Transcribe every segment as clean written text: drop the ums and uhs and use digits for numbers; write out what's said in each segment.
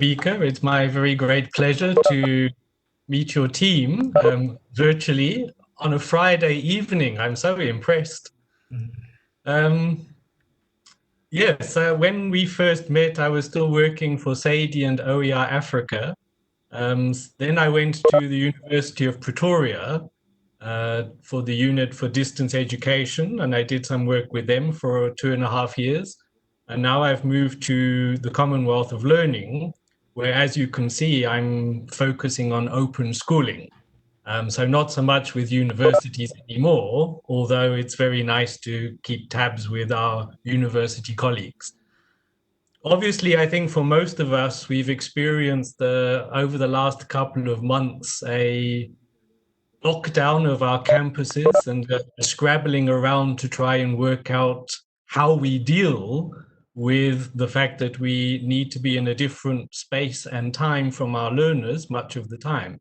speaker. It's my very great pleasure to meet your team virtually on a Friday evening. I'm so impressed. Um, yes, when we first met, I was still working for Sadie and OER Africa. Then I went to the University of Pretoria for the unit for distance education, and I did some work with them for 2.5 years. And now I've moved to the Commonwealth of Learning, where, as you can see, I'm focusing on open schooling. So not so much with universities anymore, although it's very nice to keep tabs with our university colleagues. Obviously, I think for most of us, we've experienced over the last couple of months a lockdown of our campuses and scrabbling around to try and work out how we deal with the fact that we need to be in a different space and time from our learners much of the time.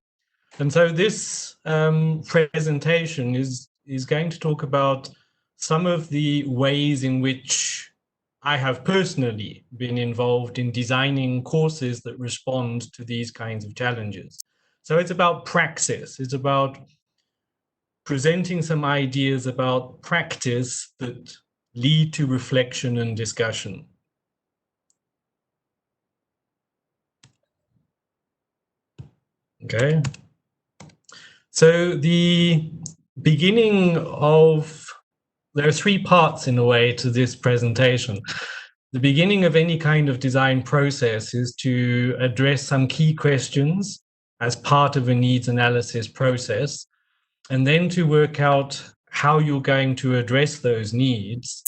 And so this presentation is going to talk about some of the ways in which I have personally been involved in designing courses that respond to these kinds of challenges. So it's about praxis. It's about presenting some ideas about practice that lead to reflection and discussion. Okay. So the beginning of, there are three parts in a way to this presentation. The beginning of any kind of design process is to address some key questions as part of a needs analysis process, and then to work out how you're going to address those needs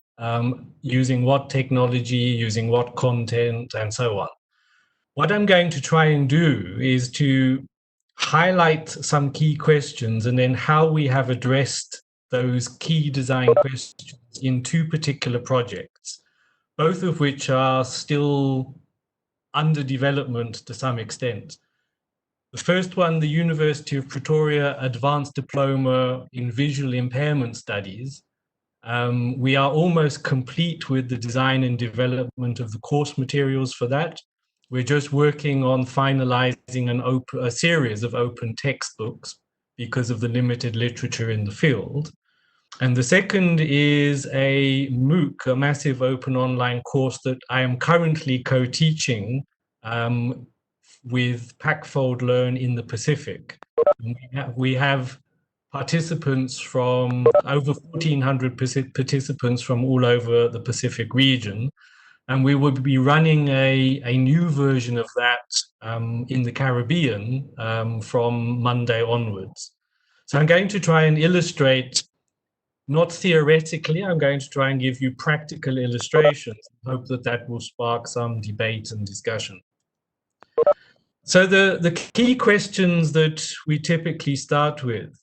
using what technology, using what content, and so on. What I'm going to try and do is to highlight some key questions and then how we have addressed those key design questions in two particular projects, both of which are still under development to some extent. The first one, the University of Pretoria Advanced Diploma in Visual Impairment Studies. We are almost complete with the design and development of the course materials for that. We're just working on finalizing a series of open textbooks because of the limited literature in the field. And the second is a MOOC, a massive open online course that I am currently co-teaching with Packfold Learn in the Pacific. We have participants from over 1,400 participants from all over the Pacific region. And we will be running a new version of that in the Caribbean from Monday onwards. So I'm going to try and illustrate, not theoretically, I'm going to try and give you practical illustrations. I hope that that will spark some debate and discussion. So the key questions that we typically start with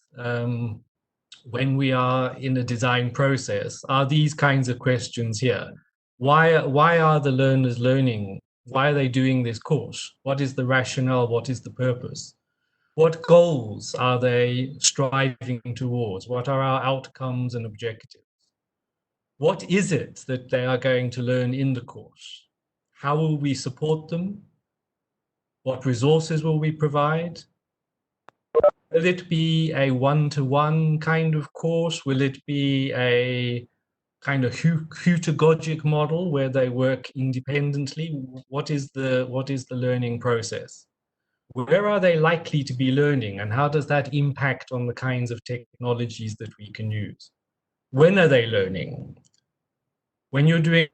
when we are in a design process are these kinds of questions here. Why are the learners learning? Why are they doing this course? What is the rationale? What is the purpose? What goals are they striving towards? What are our outcomes and objectives? What is it that they are going to learn in the course? How will we support them? What resources will we provide? Will it be a one-to-one kind of course? Will it be a kind of heutagogic model where they work independently? What is the learning process? Where are they likely to be learning, and how does that impact on the kinds of technologies that we can use? When are they learning? When you're doing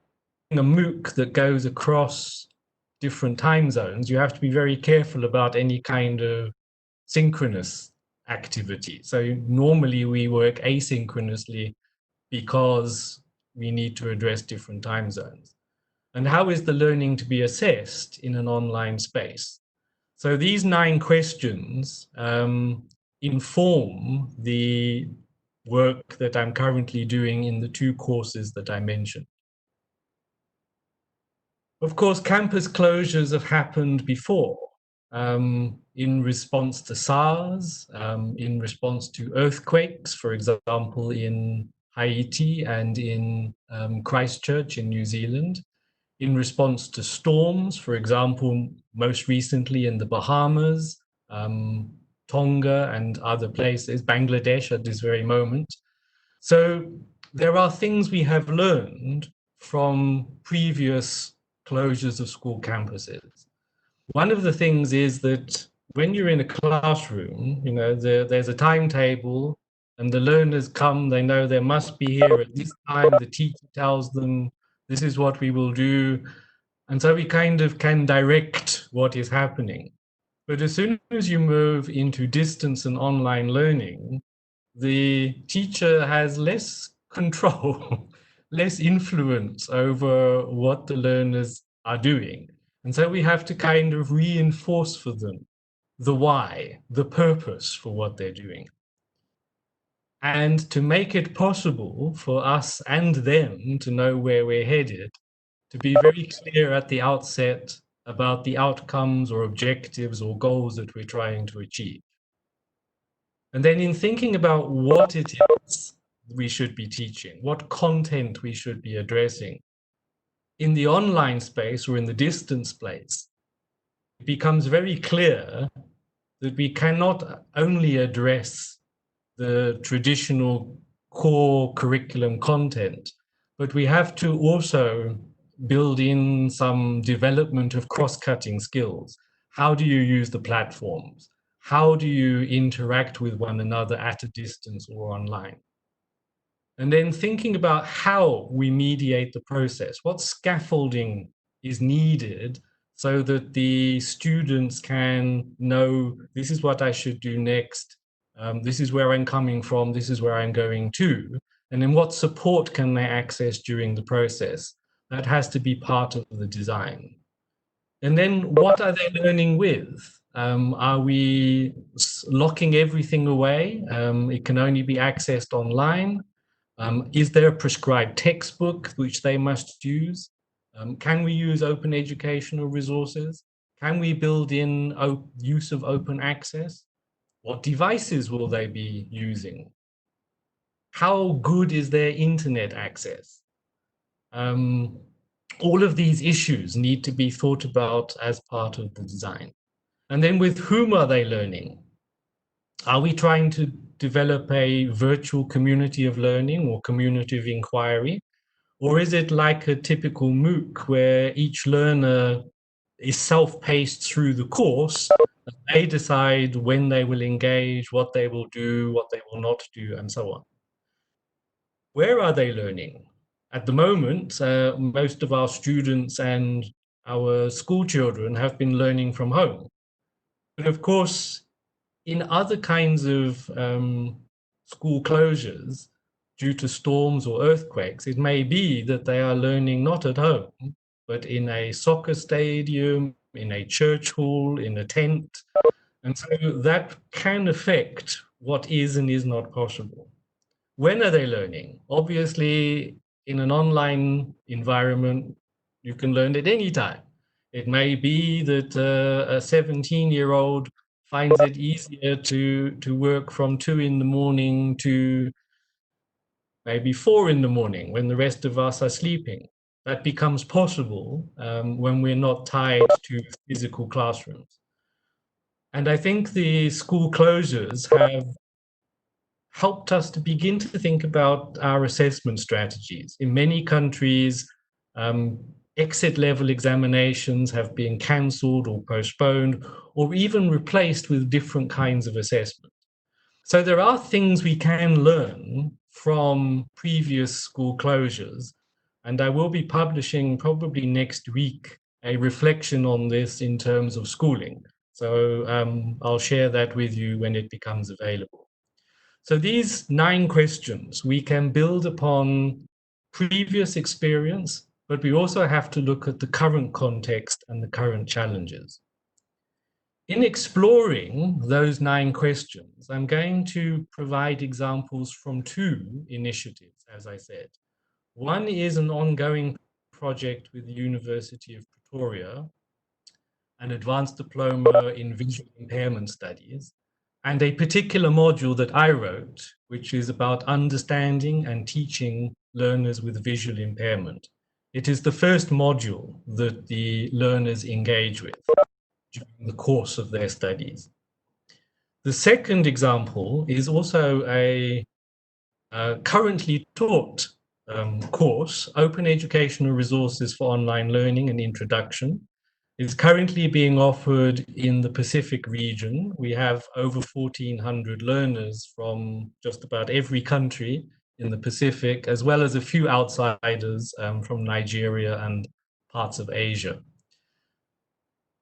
a MOOC that goes across different time zones, you have to be very careful about any kind of synchronous activity. So normally we work asynchronously because we need to address different time zones. And how is the learning to be assessed in an online space? So these 9 questions inform the work that I'm currently doing in the 2 courses that I mentioned. Of course, campus closures have happened before in response to SARS, in response to earthquakes, for example, in Haiti and in Christchurch in New Zealand. in response to storms, for example, most recently in the Bahamas, Tonga, and other places, Bangladesh at this very moment. So there are things we have learned from previous closures of school campuses. One of the things is that when you're in a classroom, there's a timetable and the learners come, they know they must be here at this time. The teacher tells them, this is what we will do. And so we kind of can direct what is happening. But as soon as you move into distance and online learning, the teacher has less control, less influence over what the learners are doing. And so we have to kind of reinforce for them the why, the purpose for what they're doing. And to make it possible for us and them to know where we're headed, to be very clear at the outset about the outcomes or objectives or goals that we're trying to achieve. And then in thinking about what it is we should be teaching, what content we should be addressing, in the online space or in the distance place, it becomes very clear that we cannot only address the traditional core curriculum content, but we have to also build in some development of cross-cutting skills. How do you use the platforms? How do you interact with one another at a distance or online? And then thinking about how we mediate the process, what scaffolding is needed so that the students can know this is what I should do next, this is where I'm coming from, this is where I'm going to, and then what support can they access during the process. That has to be part of the design. And then what are they learning with? Are we locking everything away? It can only be accessed online. Is there a prescribed textbook which they must use? Can we use open educational resources? Can we build in use of open access? What devices will they be using? How good is their internet access? All of these issues need to be thought about as part of the design. And then with whom are they learning? Are we trying to develop a virtual community of learning or community of inquiry? Or is it like a typical MOOC where each learner is self-paced through the course? They decide when they will engage, what they will do, what they will not do, and so on. Where are they learning? At the moment, most of our students and our school children have been learning from home. But of course, in other kinds of school closures, due to storms or earthquakes, it may be that they are learning not at home, but in a soccer stadium, in a church hall, in a tent. And so that can affect what is and is not possible. When are they learning? Obviously, in an online environment, you can learn at any time. It may be that a 17-year-old finds it easier to work from 2 in the morning to maybe 4 in the morning when the rest of us are sleeping. That becomes possible when we're not tied to physical classrooms. And I think the school closures have helped us to begin to think about our assessment strategies. In many countries, exit level examinations have been cancelled or postponed or even replaced with different kinds of assessment. So there are things we can learn from previous school closures, and I will be publishing probably next week a reflection on this in terms of schooling. So I'll share that with you when it becomes available. So these 9 questions, we can build upon previous experience, but we also have to look at the current context and the current challenges. In exploring those 9 questions, I'm going to provide examples from 2 initiatives, as I said. One is an ongoing project with the University of Pretoria, an advanced diploma in visual impairment studies, and a particular module that I wrote, which is about understanding and teaching learners with visual impairment. It is the first module that the learners engage with during the course of their studies. The second example is also a currently taught course, Open Educational Resources for Online Learning and Introduction. It's currently being offered in the Pacific region. We have over 1,400 learners from just about every country in the Pacific, as well as a few outsiders from Nigeria and parts of Asia.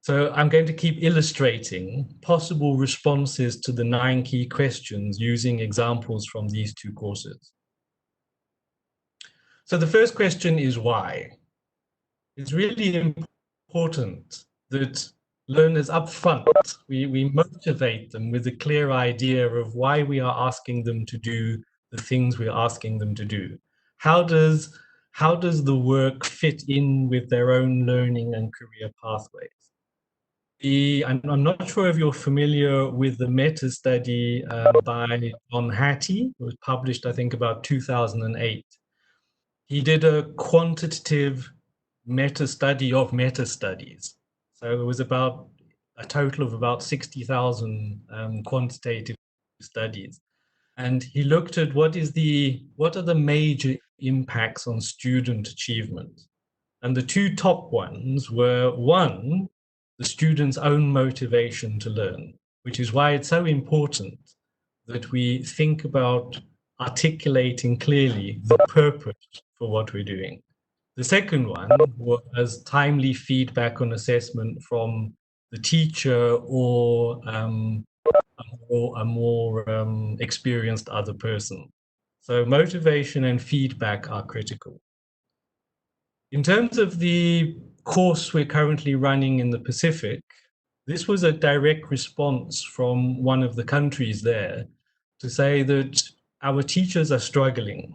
So I'm going to keep illustrating possible responses to the 9 key questions using examples from these 2 courses. So the first question is why? It's really important that learners up front, we motivate them with a clear idea of why we are asking them to do the things we're asking them to do. How does the work fit in with their own learning and career pathways? I'm not sure if you're familiar with the meta study by John Hattie. It was published, I think, about 2008. He did a quantitative meta study of meta studies. So it was about a total of about 60,000 quantitative studies. And he looked at what are the major impacts on student achievement. And the 2 top ones were, one, the student's own motivation to learn, which is why it's so important that we think about articulating clearly the purpose for what we're doing. The second one was timely feedback on assessment from the teacher or a more experienced other person. So motivation and feedback are critical. In terms of the course we're currently running in the Pacific, this was a direct response from one of the countries there to say that our teachers are struggling.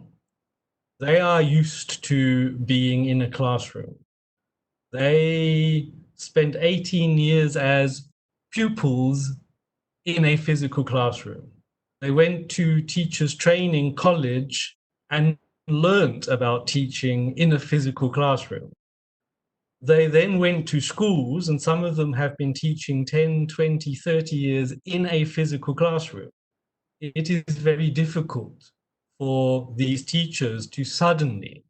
They are used to being in a classroom. They spent 18 years as pupils in a physical classroom. They went to teachers training college and learned about teaching in a physical classroom. They then went to schools, and some of them have been teaching 10, 20, 30 years in a physical classroom. It is very difficult for these teachers to suddenly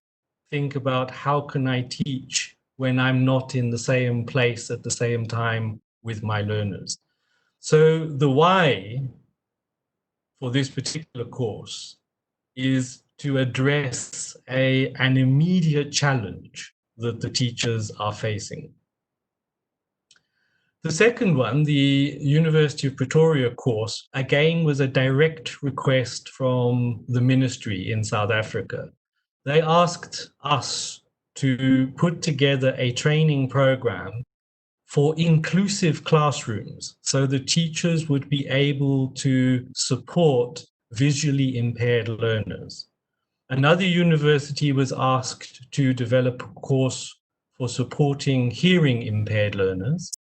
think about how can I teach when I'm not in the same place at the same time with my learners. So the why for this particular course is to address an immediate challenge that the teachers are facing. The second one, the University of Pretoria course, again was a direct request from the ministry in South Africa. They asked us to put together a training program for inclusive classrooms so the teachers would be able to support visually impaired learners. Another university was asked to develop a course for supporting hearing impaired learners.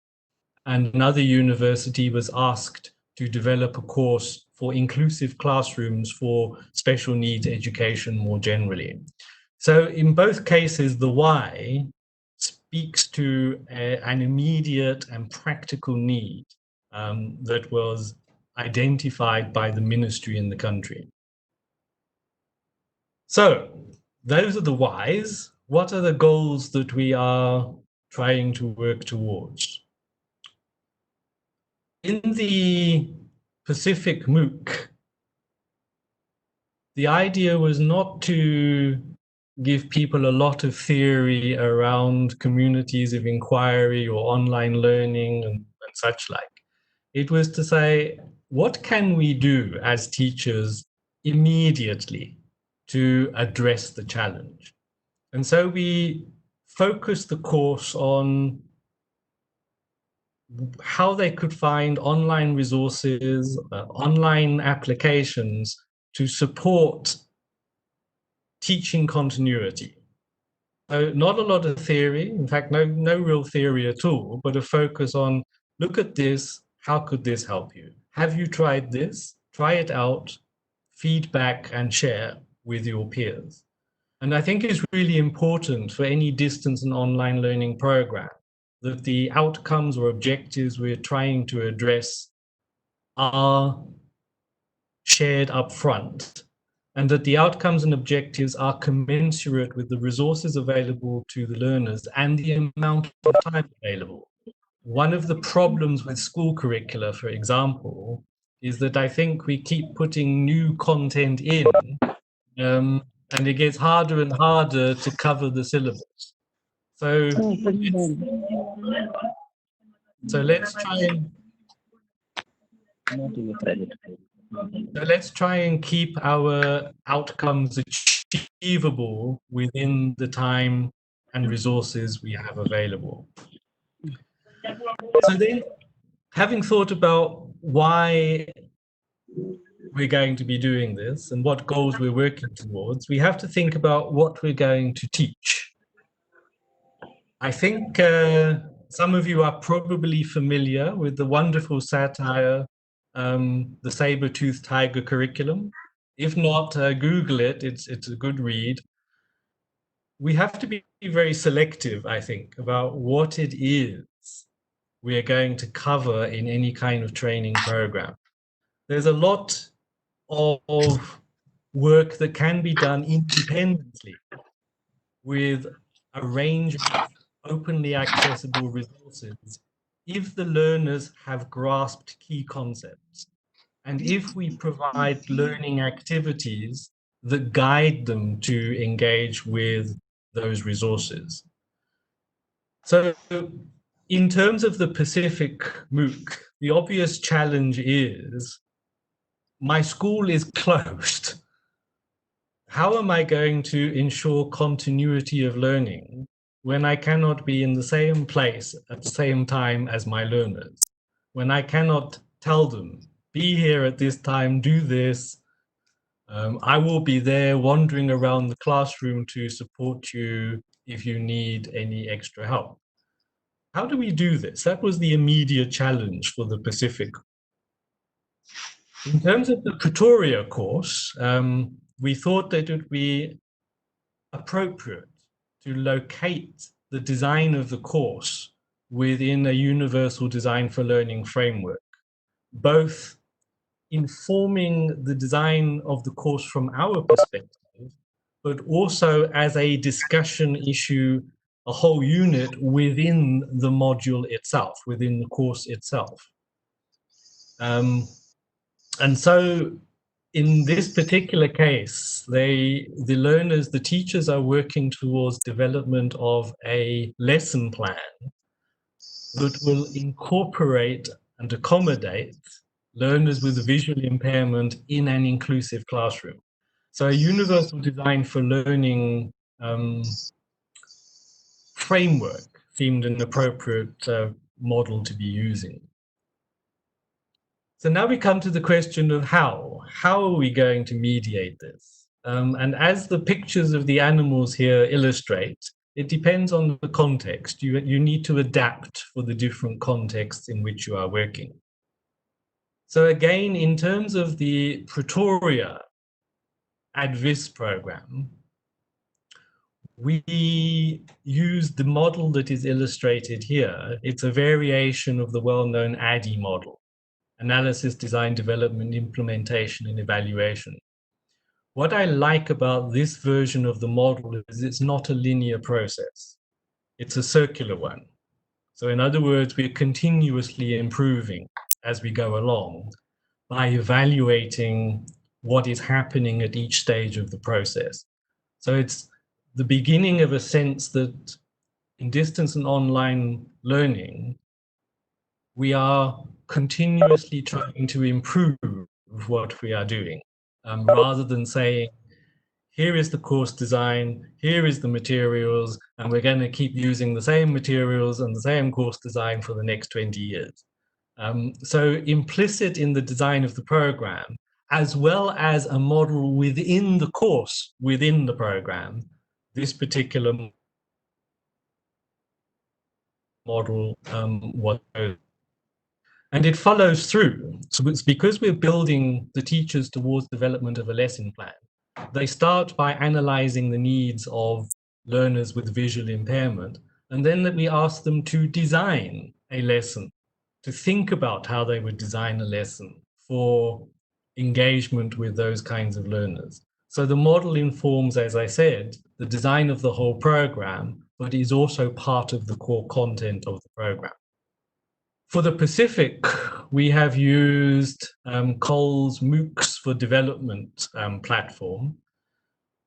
And another university was asked to develop a course for inclusive classrooms for special needs education more generally. So in both cases, the why speaks to an immediate and practical need that was identified by the ministry in the country. So those are the whys. What are the goals that we are trying to work towards? In the Pacific MOOC, the idea was not to give people a lot of theory around communities of inquiry or online learning and such like. It was to say, what can we do as teachers immediately to address the challenge? And so we focused the course on how they could find online resources, online applications to support teaching continuity. So not a lot of theory, in fact, no real theory at all, but a focus on, look at this, how could this help you? Have you tried this? Try it out, feedback and share with your peers. And I think it's really important for any distance and online learning program that the outcomes or objectives we're trying to address are shared up front, and that the outcomes and objectives are commensurate with the resources available to the learners and the amount of time available. One of the problems with school curricula, for example, is that I think we keep putting new content in, and it gets harder and harder to cover the syllabus. So let's try and keep our outcomes achievable within the time and resources we have available. So then, having thought about why we're going to be doing this and what goals we're working towards, we have to think about what we're going to teach. I think some of you are probably familiar with the wonderful satire, The Saber-Toothed Tiger Curriculum. If not, Google it. It's a good read. We have to be very selective, I think, about what it is we are going to cover in any kind of training program. There's a lot of work that can be done independently with a range of openly accessible resources if the learners have grasped key concepts and if we provide learning activities that guide them to engage with those resources. So in terms of the Pacific MOOC, the obvious challenge is my school is closed. How am I going to ensure continuity of learning when I cannot be in the same place at the same time as my learners? When I cannot tell them, be here at this time, do this. I will be there wandering around the classroom to support you if you need any extra help. How do we do this? That was the immediate challenge for the Pacific. In terms of the Pretoria course, we thought that it would be appropriate to locate the design of the course within a universal design for learning framework, both informing the design of the course from our perspective, but also as a discussion issue, a whole unit within the module itself, within the course itself. And so in this particular case, the learners, the teachers are working towards development of a lesson plan that will incorporate and accommodate learners with a visual impairment in an inclusive classroom. So a universal design for learning framework seemed an appropriate model to be using. So now we come to the question of how. How are we going to mediate this? And as the pictures of the animals here illustrate, it depends on the context. You need to adapt for the different contexts in which you are working. So again, in terms of the Pretoria ADVIS program, we use the model that is illustrated here. It's a variation of the well-known ADDIE model: analysis, design, development, implementation, and evaluation. What I like about this version of the model is it's not a linear process. It's a circular one. So in other words, we're continuously improving as we go along by evaluating what is happening at each stage of the process. So it's the beginning of a sense that in distance and online learning, we are continuously trying to improve what we are doing, rather than saying, here is the course design, here is the materials, and we're going to keep using the same materials and the same course design for the next 20 years. So implicit in the design of the program, as well as a model within the course, within the program, this particular model was. And it follows through. So it's because we're building the teachers towards development of a lesson plan. They start by analyzing the needs of learners with visual impairment, and then we ask them to design a lesson, to think about how they would design a lesson for engagement with those kinds of learners. So the model informs, as I said, the design of the whole program, but is also part of the core content of the program. For the Pacific, we have used Cole's MOOCs for Development platform.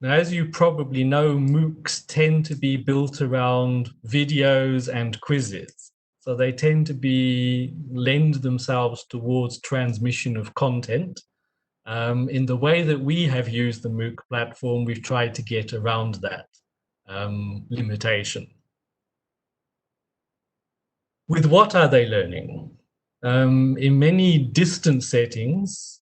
Now, as you probably know, MOOCs tend to be built around videos and quizzes. So they tend to lend themselves towards transmission of content. In the way that we have used the MOOC platform, we've tried to get around that limitation. With what are they learning? In many distant settings,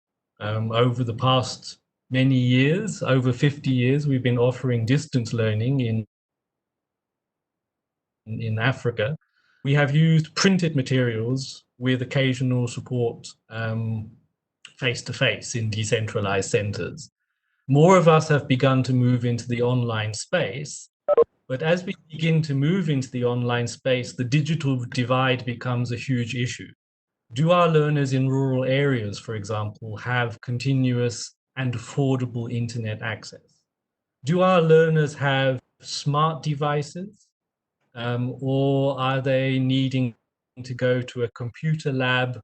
over the past many years, over 50 years, we've been offering distance learning in Africa. We have used printed materials with occasional support face-to-face in decentralized centers. More of us have begun to move into the online space, but as we begin to move into the online space, the digital divide becomes a huge issue. Do our learners in rural areas, for example, have continuous and affordable internet access? Do our learners have smart devices, or are they needing to go to a computer lab,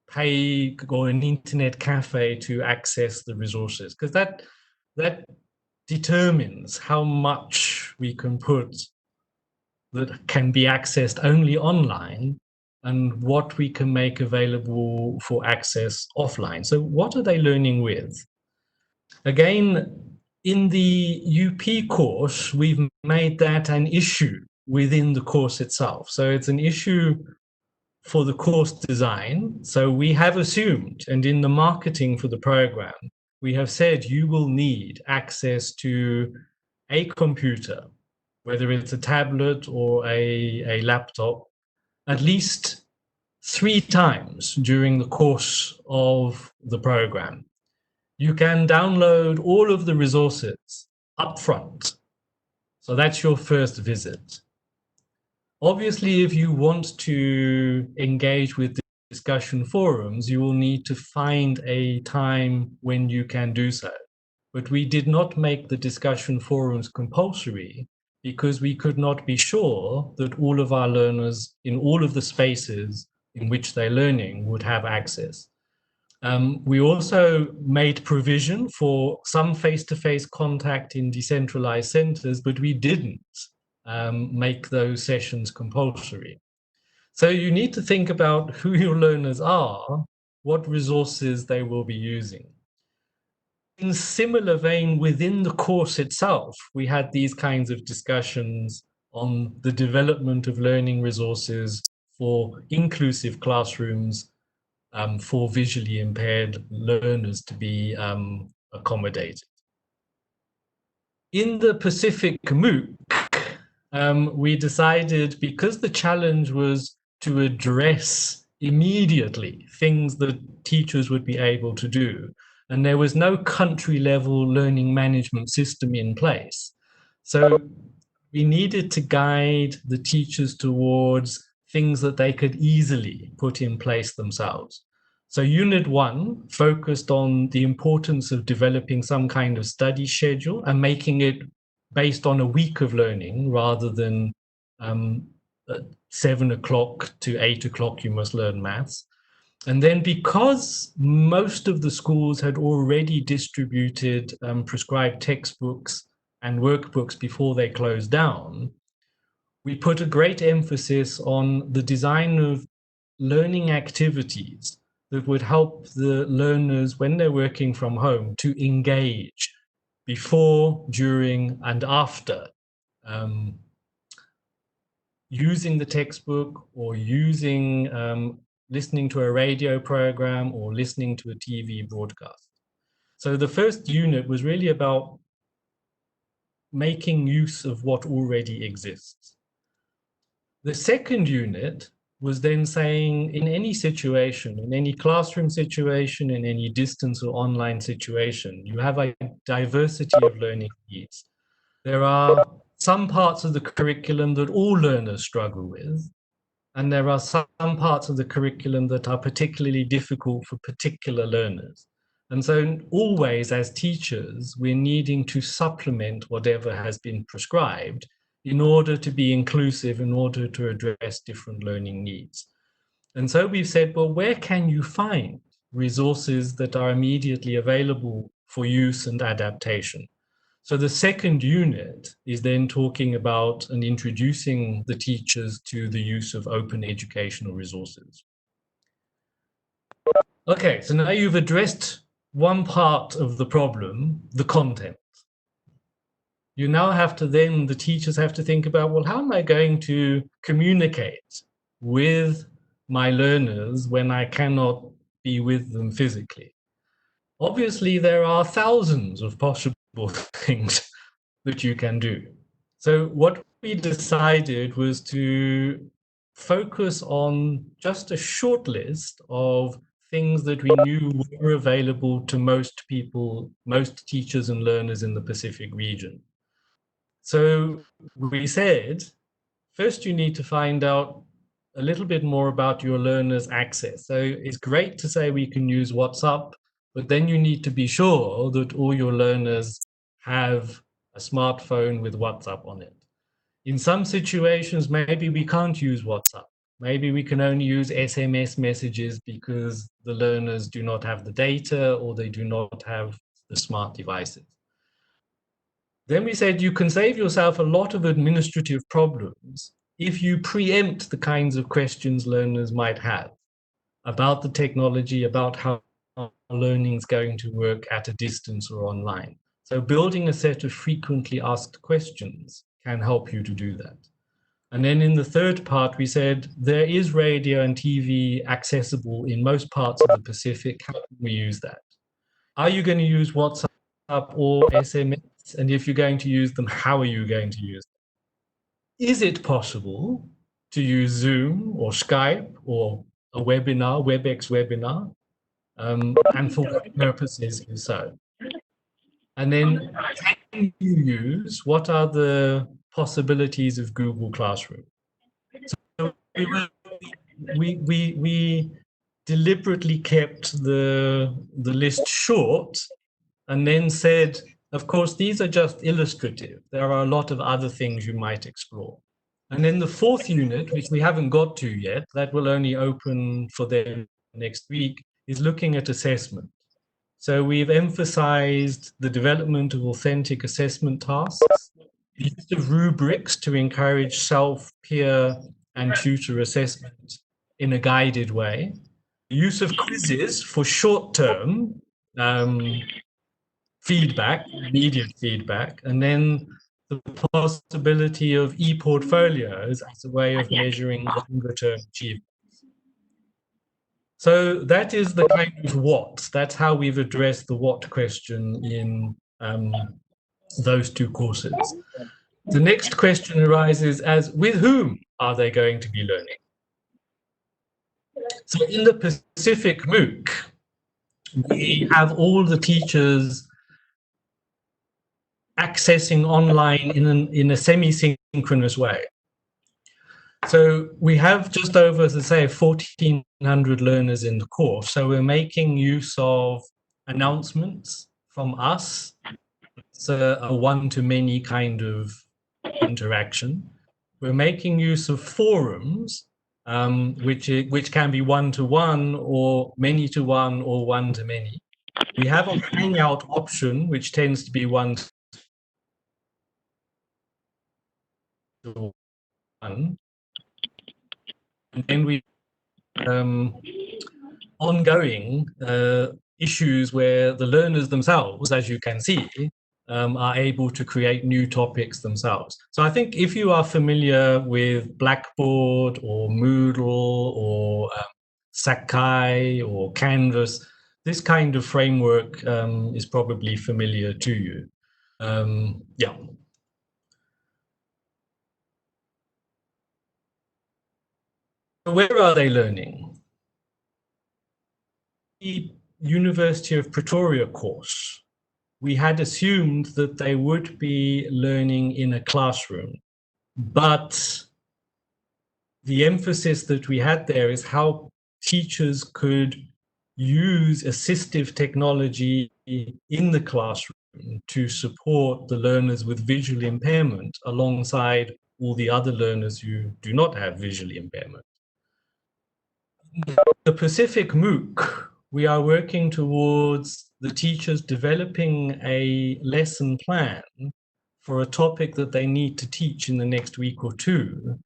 pay, or an internet cafe to access the resources? Because that determines how much we can put that can be accessed only online and what we can make available for access offline. So what are they learning with? Again, in the UP course, we've made that an issue within the course itself. So it's an issue for the course design. So we have assumed, and in the marketing for the program, we have said you will need access to a computer, whether it's a tablet or a laptop, at least 3 times during the course of the program. You can download all of the resources upfront. So that's your first visit. Obviously, if you want to engage with the discussion forums, you will need to find a time when you can do so. But we did not make the discussion forums compulsory because we could not be sure that all of our learners in all of the spaces in which they're learning would have access. We also made provision for some face-to-face contact in decentralized centers, but we didn't make those sessions compulsory. So you need to think about who your learners are, what resources they will be using. In similar vein, within the course itself, we had these kinds of discussions on the development of learning resources for inclusive classrooms for visually impaired learners to be accommodated. In the Pacific MOOC, we decided, because the challenge was to address immediately things that teachers would be able to do, and there was no country level learning management system in place. So we needed to guide the teachers towards things that they could easily put in place themselves. So Unit 1 focused on the importance of developing some kind of study schedule and making it based on a week of learning rather than 7 o'clock to 8 o'clock you must learn maths. And then, because most of the schools had already distributed prescribed textbooks and workbooks before they closed down, we put a great emphasis on the design of learning activities that would help the learners, when they're working from home, to engage before, during, and after using the textbook, or using listening to a radio program, or listening to a TV broadcast. So the first unit was really about making use of what already exists. The second unit was then saying in any situation, in any classroom situation, in any distance or online situation, you have a diversity of learning needs. There are some parts of the curriculum that all learners struggle with, and there are some parts of the curriculum that are particularly difficult for particular learners. And so always as teachers, we're needing to supplement whatever has been prescribed in order to be inclusive, in order to address different learning needs. And so we've said, well, where can you find resources that are immediately available for use and adaptation? So the second unit is then talking about and introducing the teachers to the use of open educational resources. Okay, so now you've addressed one part of the problem, the content. You now have to then, the teachers have to think about, well, how am I going to communicate with my learners when I cannot be with them physically? Obviously, there are thousands of possible things that you can do. So what we decided was to focus on just a short list of things that we knew were available to most people, most teachers and learners in the Pacific region. So we said, first you need to find out a little bit more about your learners' access. So it's great to say we can use WhatsApp, but then you need to be sure that all your learners have a smartphone with WhatsApp on it. In some situations, maybe we can't use WhatsApp. Maybe we can only use SMS messages because the learners do not have the data or they do not have the smart devices. Then we said you can save yourself a lot of administrative problems if you preempt the kinds of questions learners might have about the technology, about how learning is going to work at a distance or online. So building a set of frequently asked questions can help you to do that. And then in the third part, we said there is radio and TV accessible in most parts of the Pacific. How can we use that? Are you going to use WhatsApp or SMS? And if you're going to use them, how are you going to use them? Is it possible to use Zoom or Skype or a webinar, WebEx webinar? And for what purposes if so? And then can you use, what are the possibilities of Google Classroom? So we deliberately kept the list short and then said, of course, these are just illustrative. There are a lot of other things you might explore. And then the fourth unit, which we haven't got to yet, that will only open for them next week, is looking at assessment. So we've emphasized the development of authentic assessment tasks, the use of rubrics to encourage self, peer, and tutor assessment in a guided way, the use of quizzes for short-term feedback, immediate feedback, and then the possibility of e-portfolios as a way of measuring longer-term achievement. So that is the kind of what. That's how we've addressed the what question in those two courses. The next question arises as, with whom are they going to be learning? So in the Pacific MOOC, we have all the teachers accessing online in a semi-synchronous way. So we have just over, as I say, 1,400 learners in the course. So we're making use of announcements from us. It's a one-to-many kind of interaction. We're making use of forums, which can be one-to-one or many-to-one or one-to-many. We have a Hangout option, which tends to be one-to-one. And then we ongoing issues where the learners themselves, as you can see, are able to create new topics themselves. So I think if you are familiar with Blackboard or Moodle or Sakai or Canvas, this kind of framework is probably familiar to you. Yeah. where are they learning? The University of Pretoria course, we had assumed that they would be learning in a classroom, but the emphasis that we had there is how teachers could use assistive technology in the classroom to support the learners with visual impairment alongside all the other learners who do not have visual impairment. The Pacific MOOC, we are working towards the teachers developing a lesson plan for a topic that they need to teach in the next week or two,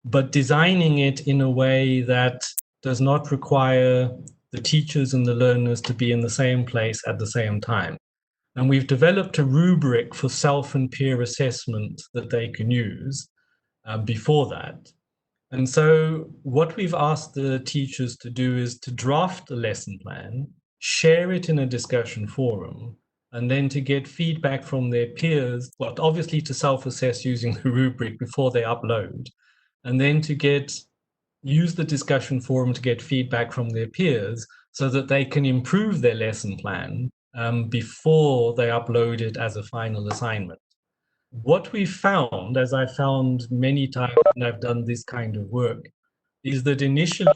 but designing it in a way that does not require the teachers and the learners to be in the same place at the same time. And we've developed a rubric for self and peer assessment that they can use before that. And so what we've asked the teachers to do is to draft a lesson plan, share it in a discussion forum, and then to get feedback from their peers, well, obviously to self-assess using the rubric before they upload, and then to use the discussion forum to get feedback from their peers so that they can improve their lesson plan before they upload it as a final assignment. What we found, as I found many times when I've done this kind of work, is that initially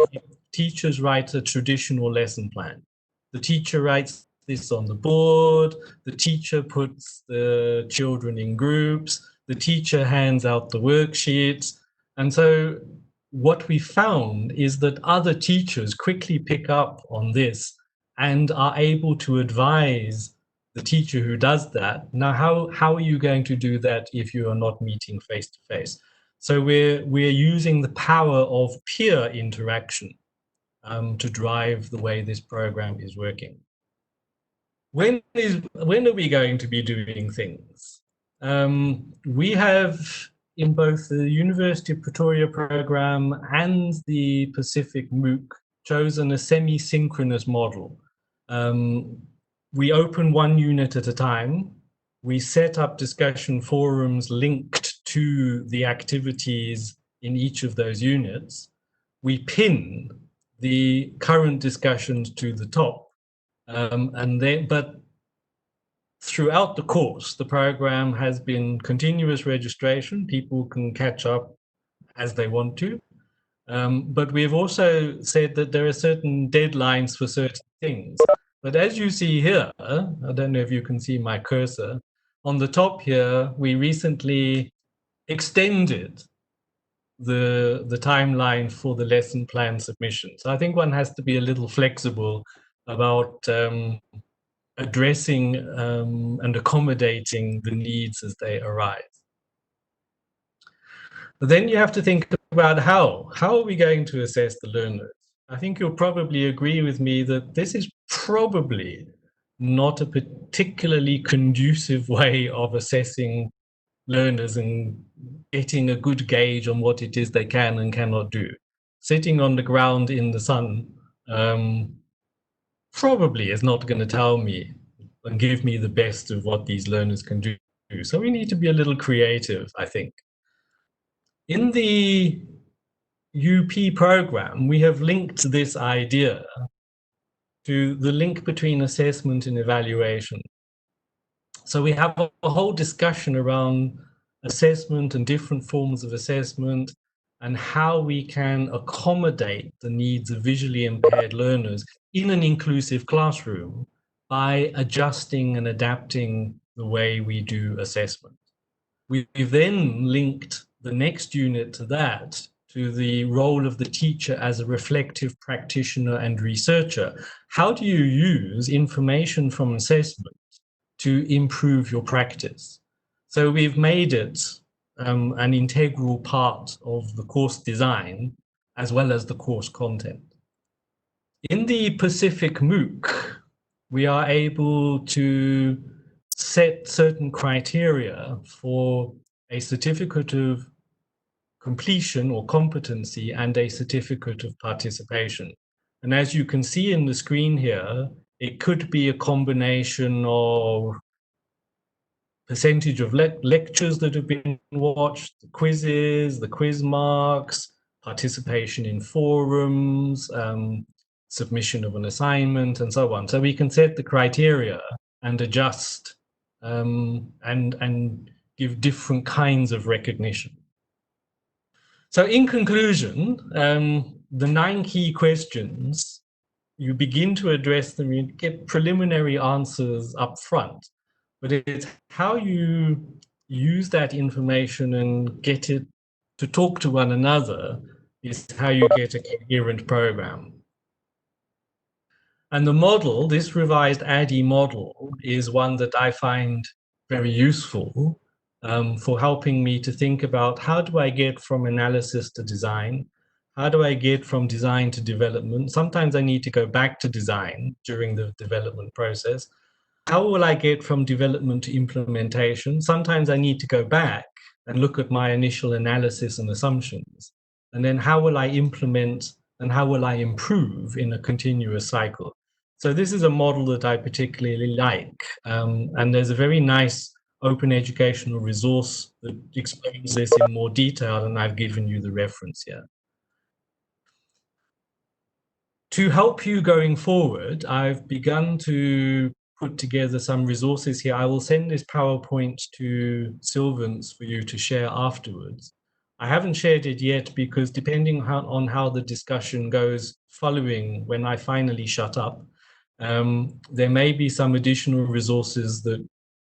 teachers write a traditional lesson plan. The teacher writes this on the board, the teacher puts the children in groups, the teacher hands out the worksheets. And so what we found is that other teachers quickly pick up on this and are able to advise the teacher who does that. Now, how are you going to do that if you are not meeting face to face? So we're using the power of peer interaction to drive the way this program is working. When are we going to be doing things? We have in both the University of Pretoria program and the Pacific MOOC chosen a semi-synchronous model. We open one unit at a time. We set up discussion forums linked to the activities in each of those units. We pin the current discussions to the top. But throughout the course, the program has been continuous registration. People can catch up as they want to. But we've also said that there are certain deadlines for certain things. But as you see here, I don't know if you can see my cursor, on the top here, we recently extended the timeline for the lesson plan submission. So I think one has to be a little flexible about addressing and accommodating the needs as they arise. But then you have to think about how are we going to assess the learners? I think you'll probably agree with me that this is probably not a particularly conducive way of assessing learners and getting a good gauge on what it is they can and cannot do. Sitting on the ground in the sun probably is not going to tell me and give me the best of what these learners can do. So we need to be a little creative, I think. In the UP program, we have linked this idea to the link between assessment and evaluation. So we have a whole discussion around assessment and different forms of assessment and how we can accommodate the needs of visually impaired learners in an inclusive classroom by adjusting and adapting the way we do assessment. We've then linked the next unit to that, to the role of the teacher as a reflective practitioner and researcher. How do you use information from assessment to improve your practice? So we've made it an integral part of the course design as well as the course content. In the Pacific MOOC, we are able to set certain criteria for a certificate of completion or competency and a certificate of participation. And as you can see in the screen here, it could be a combination of percentage of lectures that have been watched, the quizzes, the quiz marks, participation in forums, submission of an assignment, and so on. So we can set the criteria and adjust and give different kinds of recognition. So in conclusion, the 9 key questions, you begin to address them, you get preliminary answers up front, but it's how you use that information and get it to talk to one another is how you get a coherent program. And the model, this revised ADDIE model, is one that I find very useful for helping me to think about how do I get from analysis to design? How do I get from design to development? Sometimes I need to go back to design during the development process. How will I get from development to implementation? Sometimes I need to go back and look at my initial analysis and assumptions. And then how will I implement and how will I improve in a continuous cycle? So this is a model that I particularly like. And there's a very nice open educational resource that explains this in more detail, and I've given you the reference here. To help you going forward, I've begun to put together some resources here. I will send this PowerPoint to Sylvans for you to share afterwards. I haven't shared it yet because depending on how the discussion goes following when I finally shut up, there may be some additional resources that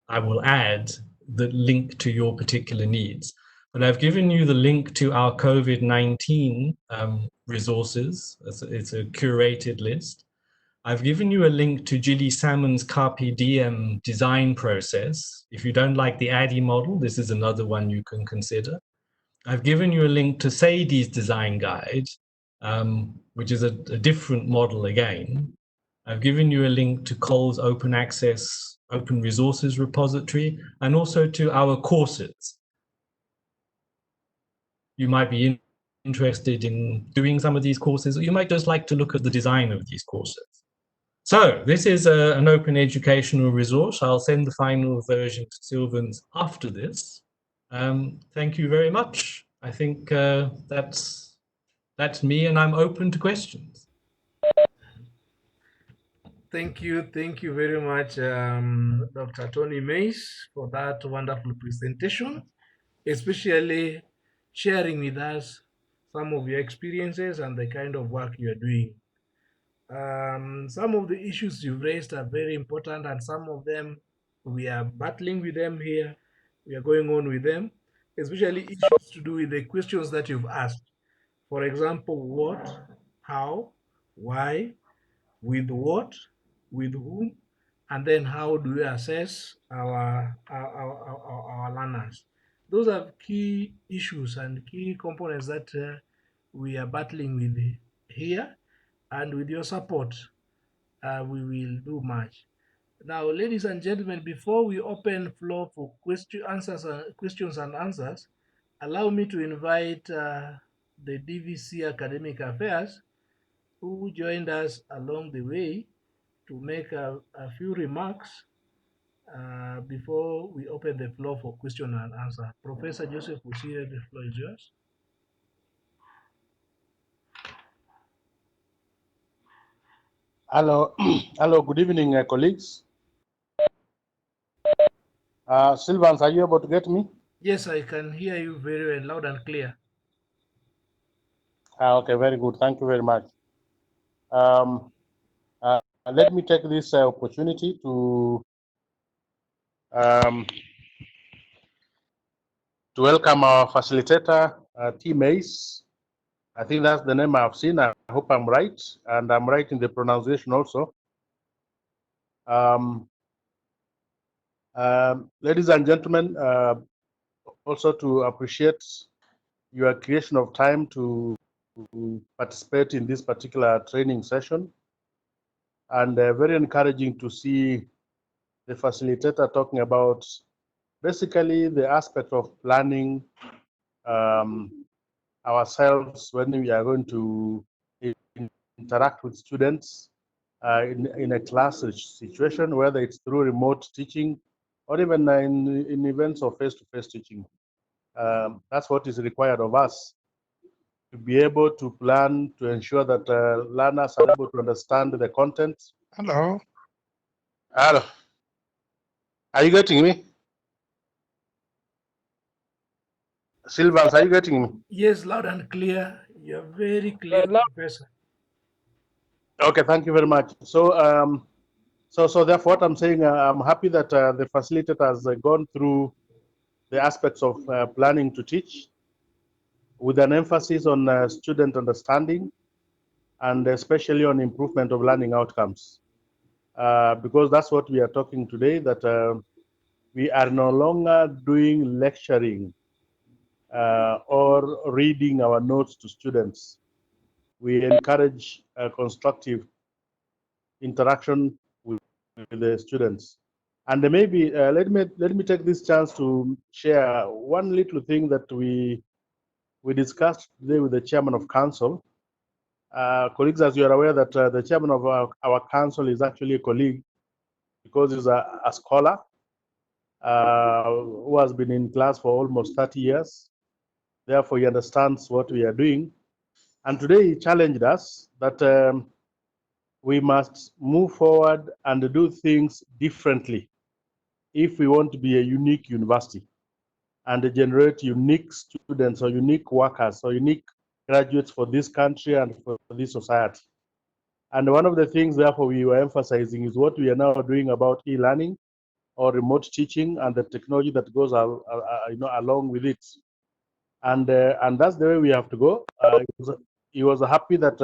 I will add that link to your particular needs. But I've given you the link to our COVID-19 resources. It's a curated list. I've given you a link to Gilly Salmon's Carpe Diem design process. If you don't like the ADDIE model, this is another one you can consider. I've given you a link to Sadie's design guide, which is a different model again. I've given you a link to Cole's open access, open resources repository, and also to our courses. You might be interested in doing some of these courses, or you might just like to look at the design of these courses. So this is an open educational resource. I'll send the final version to Sylvans after this. Thank you very much. I think that's me, and I'm open to questions. Thank you very much, Dr. Tony Mays, for that wonderful presentation, especially sharing with us some of your experiences and the kind of work you are doing. Some of the issues you've raised are very important, and some of them we are battling with them here. We are going on with them, especially issues to do with the questions that you've asked. For example, what, how, why, with what, with whom, and then how do we assess our learners. Those are key issues and key components that we are battling with here, and with your support, we will do much. Now, ladies and gentlemen, before we open floor for questions and answers, allow me to invite the DVC Academic Affairs, who joined us along the way, to make a few remarks before we open the floor for question and answer. Professor Joseph Busire, the floor is yours. Hello, hello. Good evening, colleagues. Sylvans, are you able to get me? Yes, I can hear you very well, loud and clear. Okay, very good. Thank you very much. Let me take this opportunity to welcome our facilitator, T. Mace. I think that's the name I've seen. I hope I'm right, and I'm right in the pronunciation also. Ladies and gentlemen, also to appreciate your creation of time to participate in this particular training session, and very encouraging to see the facilitator talking about basically the aspect of planning ourselves when we are going to interact with students in a class situation, whether it's through remote teaching or even in events of face-to-face teaching. That's what is required of us. to be able to plan to ensure that learners are able to understand the content. Hello. Hello. Are you getting me? Silvans, are you getting me? Yes, loud and clear. You're very clear, Professor. Okay, thank you very much. So, so therefore, what I'm saying, I'm happy that the facilitator has gone through the aspects of planning to teach, with an emphasis on student understanding and especially on improvement of learning outcomes. Because that's what we are talking today, that we are no longer doing lecturing or reading our notes to students. We encourage constructive interaction with the students. And maybe let me take this chance to share one little thing that we discussed today with the chairman of council. Colleagues, as you are aware, that the chairman of our council is actually a colleague because he's a scholar who has been in class for almost 30 years. Therefore, he understands what we are doing. And today he challenged us that we must move forward and do things differently if we want to be a unique university and generate unique students or unique workers or unique graduates for this country and for this society. And one of the things, therefore, we were emphasizing is what we are now doing about e-learning or remote teaching and the technology that goes along with it. And that's the way we have to go. He was happy that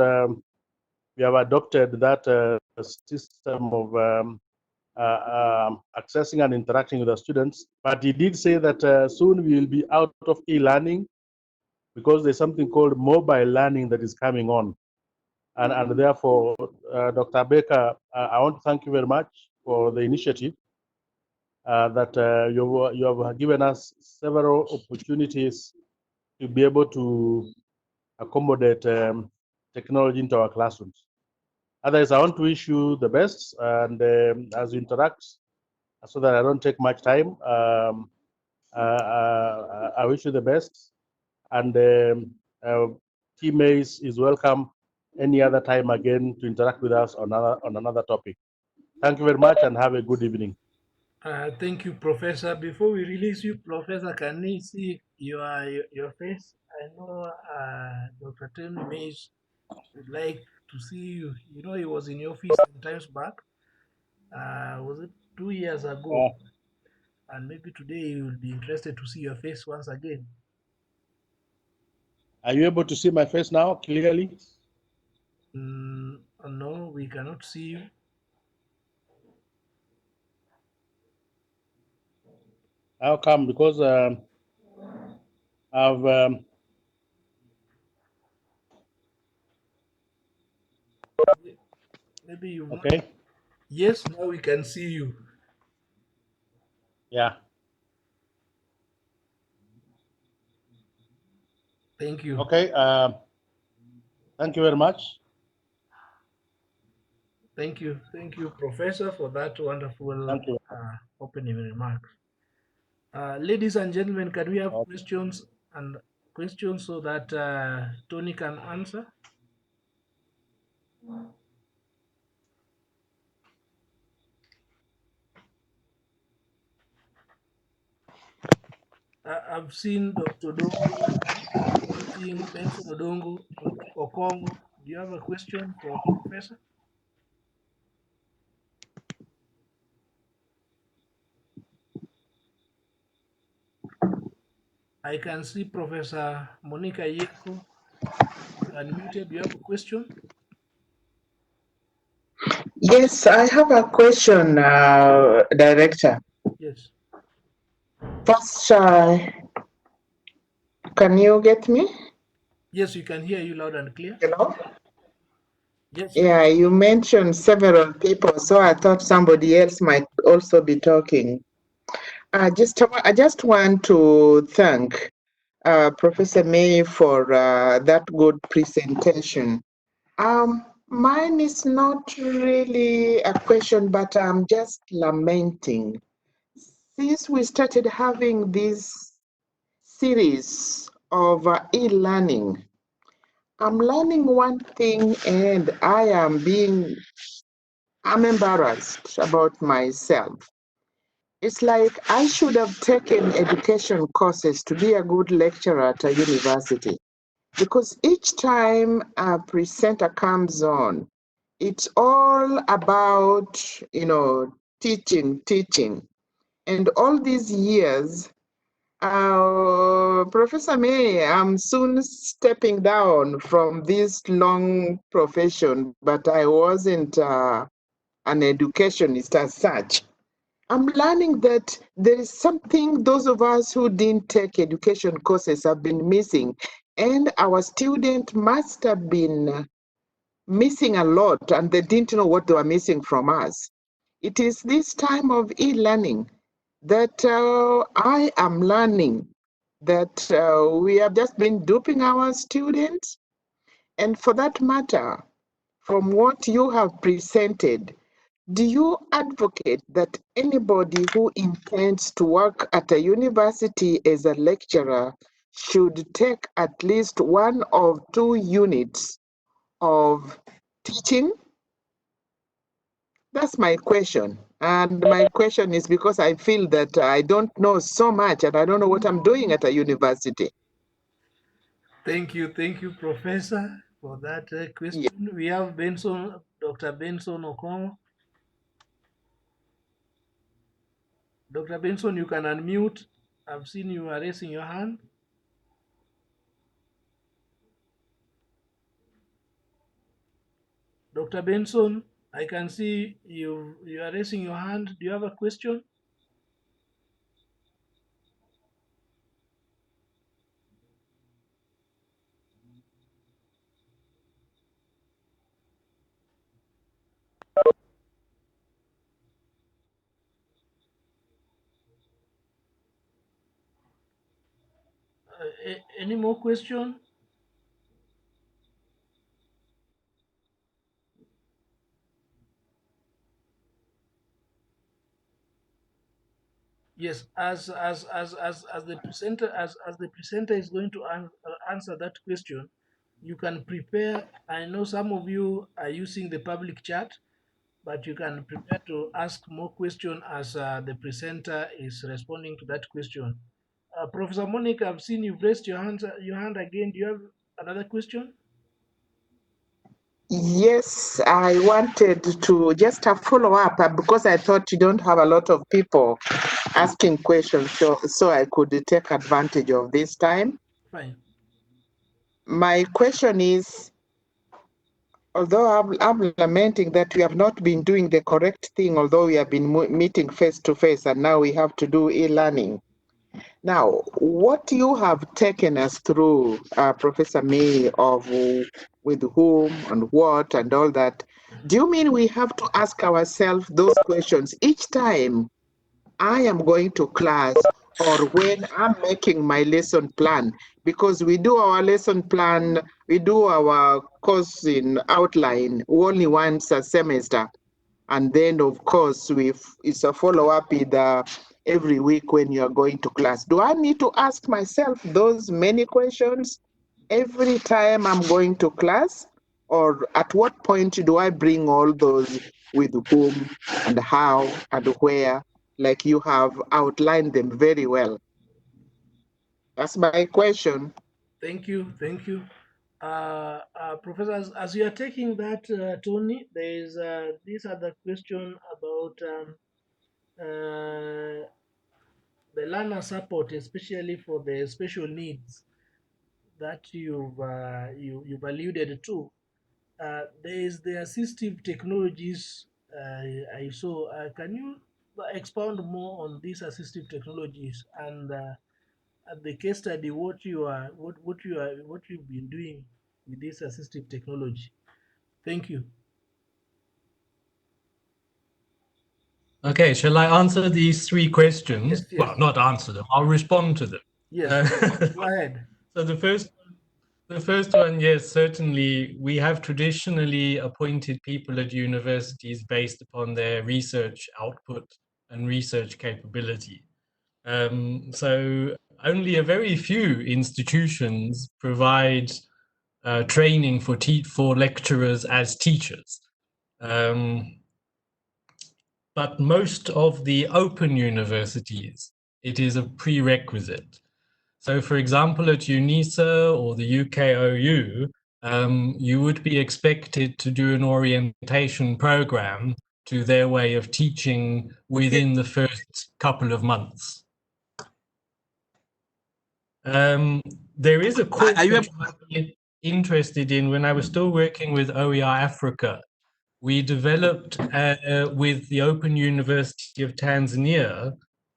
we have adopted that system of accessing and interacting with the students. But he did say that soon we will be out of e-learning because there's something called mobile learning that is coming on. And therefore, Dr. Baker, I want to thank you very much for the initiative that you have given us several opportunities to be able to accommodate technology into our classrooms. Otherwise, I want to wish you the best, and as you interact, so that I don't take much time, I wish you the best. And Team Ace is welcome any other time again to interact with us on another topic. Thank you very much and have a good evening. Thank you, Professor. Before we release you, Professor, can we see your face? I know Dr. Tony Mays would like to see you. You know, he was in your office some times back. Was it 2 years ago? And maybe today you will be interested to see your face once again. Are you able to see my face now clearly? No, we cannot see you. How come? Because I've Maybe you. okay. Yes, now we can see you. Yeah. Thank you. Okay. Thank you very much. Thank you, Professor, for that wonderful opening remarks. Ladies and gentlemen, can we have questions so that Tony can answer? I've seen Dr. Dongo unmuting, Benson Odongo, Okongo. Do you have a question for Professor? I can see Professor Monica Yeko unmuted. Do you have a question? Yes, I have a question, Director. Yes. First, can you get me? Yes, we can hear you loud and clear. Hello? Yes. Yeah, you mentioned several people, so I thought somebody else might also be talking. I just want to thank Professor May for that good presentation. Mine is not really a question, but I'm just lamenting. Since we started having this series of e-learning, I'm learning one thing and I'm embarrassed about myself. It's like I should have taken education courses to be a good lecturer at a university. Because each time a presenter comes on, it's all about, teaching. And all these years, Professor May, I'm soon stepping down from this long profession, but I wasn't an educationist as such. I'm learning that there is something those of us who didn't take education courses have been missing, and our students must have been missing a lot, and they didn't know what they were missing from us. It is this time of e-learning that I am learning that we have just been duping our students. And for that matter, from what you have presented, do you advocate that anybody who intends to work at a university as a lecturer should take at least 1 or 2 units of teaching? That's my question. And my question is because I feel that I don't know so much and I don't know what I'm doing at a university. Thank you, Professor, for that question. Yeah. We have Dr. Benson Okongo. Dr. Benson, you can unmute. I've seen you are raising your hand. Dr. Benson, I can see you are raising your hand. Do you have a question? Any more question? Yes, as the presenter is going to answer that question, you can prepare. I know some of you are using the public chat, but you can prepare to ask more questions as the presenter is responding to that question. Professor Monica, I've seen you've raised your hand again. Do you have another question? Yes, I wanted to just a follow up because I thought you don't have a lot of people asking questions, so I could take advantage of this time. Fine. My question is, although I'm lamenting that we have not been doing the correct thing, although we have been meeting face to face and now we have to do e-learning. Now, what you have taken us through, Professor May, of with whom and what and all that, do you mean we have to ask ourselves those questions each time I am going to class or when I'm making my lesson plan? Because we do our lesson plan, we do our course in outline only once a semester. And then, of course, it's a follow-up either every week when you're going to class. Do I need to ask myself those many questions every time I'm going to class? Or at what point do I bring all those with whom and how and where, like you have outlined them very well? That's my question. Thank you. Professor, as you are taking that, Tony, there is this other question about the learner support, especially for the special needs that you've alluded to. There is the assistive technologies I saw. Can you expound more on these assistive technologies and at the case study what you've been doing with this assistive technology? Thank you. Okay, shall I answer these 3 questions? Yes. Well, not answer them. I'll respond to them. Yes. Go ahead. So the first one, yes, certainly we have traditionally appointed people at universities based upon their research output and research capability. So only a very few institutions provide training for lecturers as teachers. But most of the open universities, it is a prerequisite. So, for example, at UNISA or the UKOU, you would be expected to do an orientation program to their way of teaching within the first couple of months. There is a course that you might be interested in. When I was still working with OER Africa, we developed with the Open University of Tanzania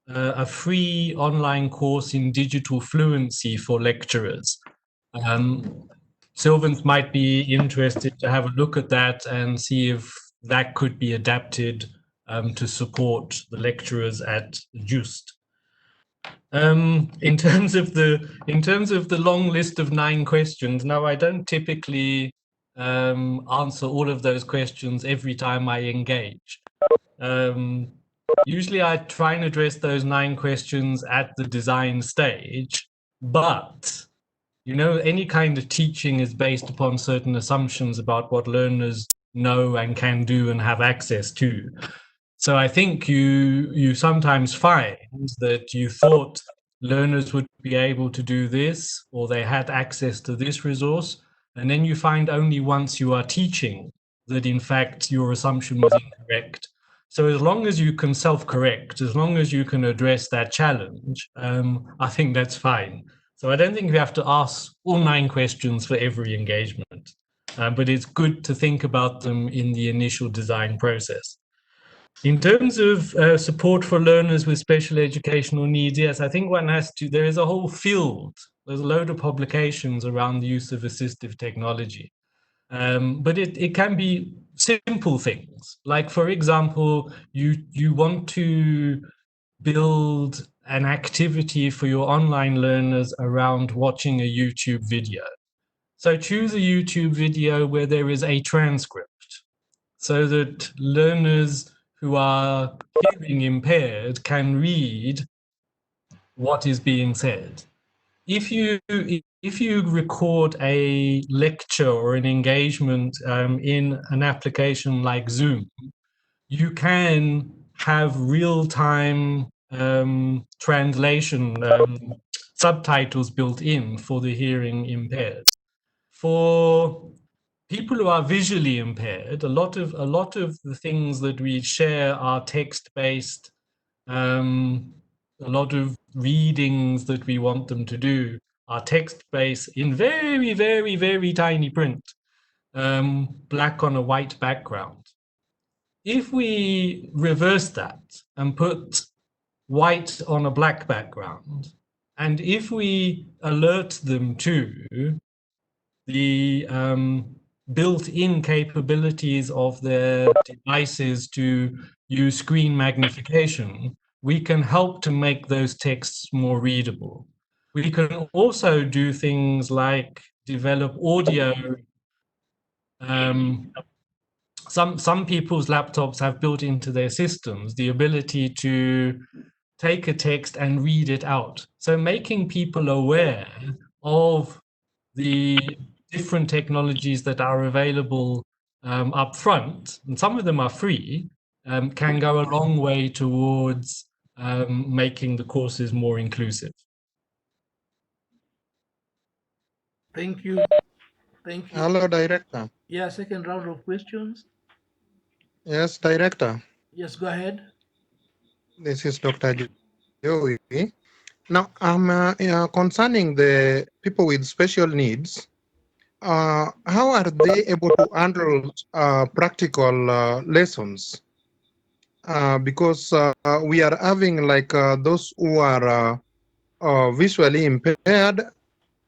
a free online course in digital fluency for lecturers. Sylvans might be interested to have a look at that and see if that could be adapted to support the lecturers at JOOUST. In terms of the long list of 9 questions, no, I don't typically answer all of those questions every time I engage. Usually I try and address those 9 questions at the design stage, but you know, any kind of teaching is based upon certain assumptions about what learners know and can do and have access to. So I think you sometimes find that you thought learners would be able to do this, or they had access to this resource, and then you find only once you are teaching that in fact your assumption was incorrect. So as long as you can self-correct, as long as you can address that challenge, I think that's fine. So I don't think you have to ask all 9 questions for every engagement, but it's good to think about them in the initial design process. In terms of support for learners with special educational needs, yes, I think one has to, there is a whole field, there's a load of publications around the use of assistive technology. But it can be simple things. Like, for example, you want to build an activity for your online learners around watching a YouTube video. So choose a YouTube video where there is a transcript so that learners who are hearing impaired can read what is being said. If you record a lecture or an engagement in an application like Zoom, you can have real-time translation subtitles built in for the hearing impaired. For people who are visually impaired, a lot of the things that we share are text-based. A lot of readings that we want them to do are text-based in very, very, very tiny print, black on a white background. If we reverse that and put white on a black background, and if we alert them to the built-in capabilities of their devices to use screen magnification, we can help to make those texts more readable. We can also do things like develop audio. Some people's laptops have built into their systems the ability to take a text and read it out. So making people aware of the different technologies that are available up front, and some of them are free, can go a long way towards making the courses more inclusive. Thank you. Thank you. Hello, Director. Yeah, second round of questions. Yes, Director. Yes, go ahead. This is Dr. Joey. Now, concerning the people with special needs, how are they able to handle practical lessons? Because we are having like those who are visually impaired,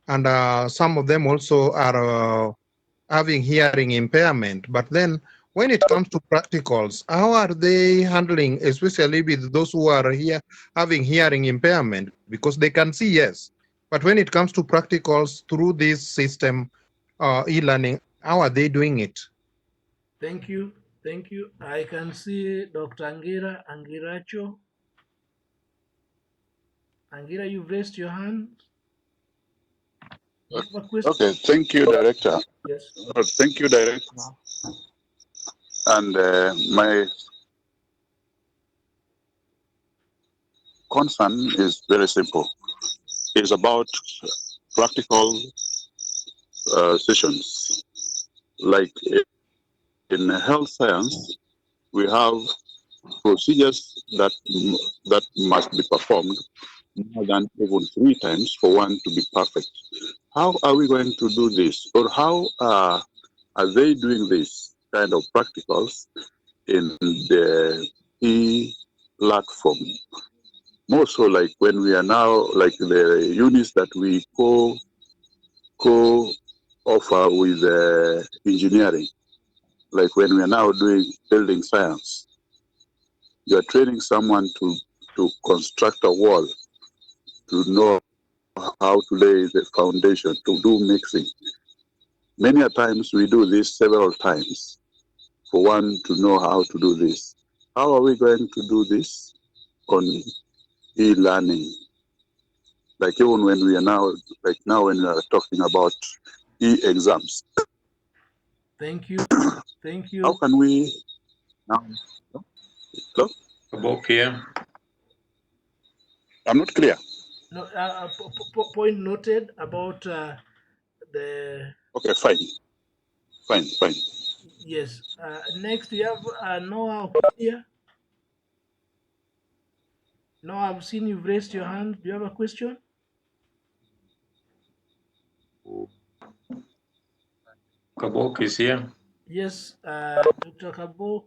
and some of them also are having hearing impairment. But then when it comes to practicals, how are they handling, especially with those who are here having hearing impairment? Because they can see, yes, but when it comes to practicals through this system, e-learning, how are they doing it? Thank you. Thank you. I can see Dr. Angiracho. Angira, you've raised your hand. You have a question? Okay, thank you, Director. Yes. Thank you, Director. And my concern is very simple. It's about practical sessions. Like in health science, we have procedures that must be performed more than even 3 times for one to be perfect. How are we going to do this? Or how are they doing this kind of practicals in the e-platform? More so like when we are now, like the units that we co-offer with engineering, like when we are now doing building science, you are training someone to construct a wall, to know how to lay the foundation, to do mixing. Many a times we do this several times for one to know how to do this. How are we going to do this on e-learning? Like even when we are now, like now when we are talking about e-exams. Thank you. Thank you. How can we now? Hello? Okay. I'm not clear. No, point noted about the. Okay, fine. Yes. Next, we have Noah here. Noah, I've seen you've raised your hand. Do you have a question? Kabok is here. Yes, Dr. Kabok,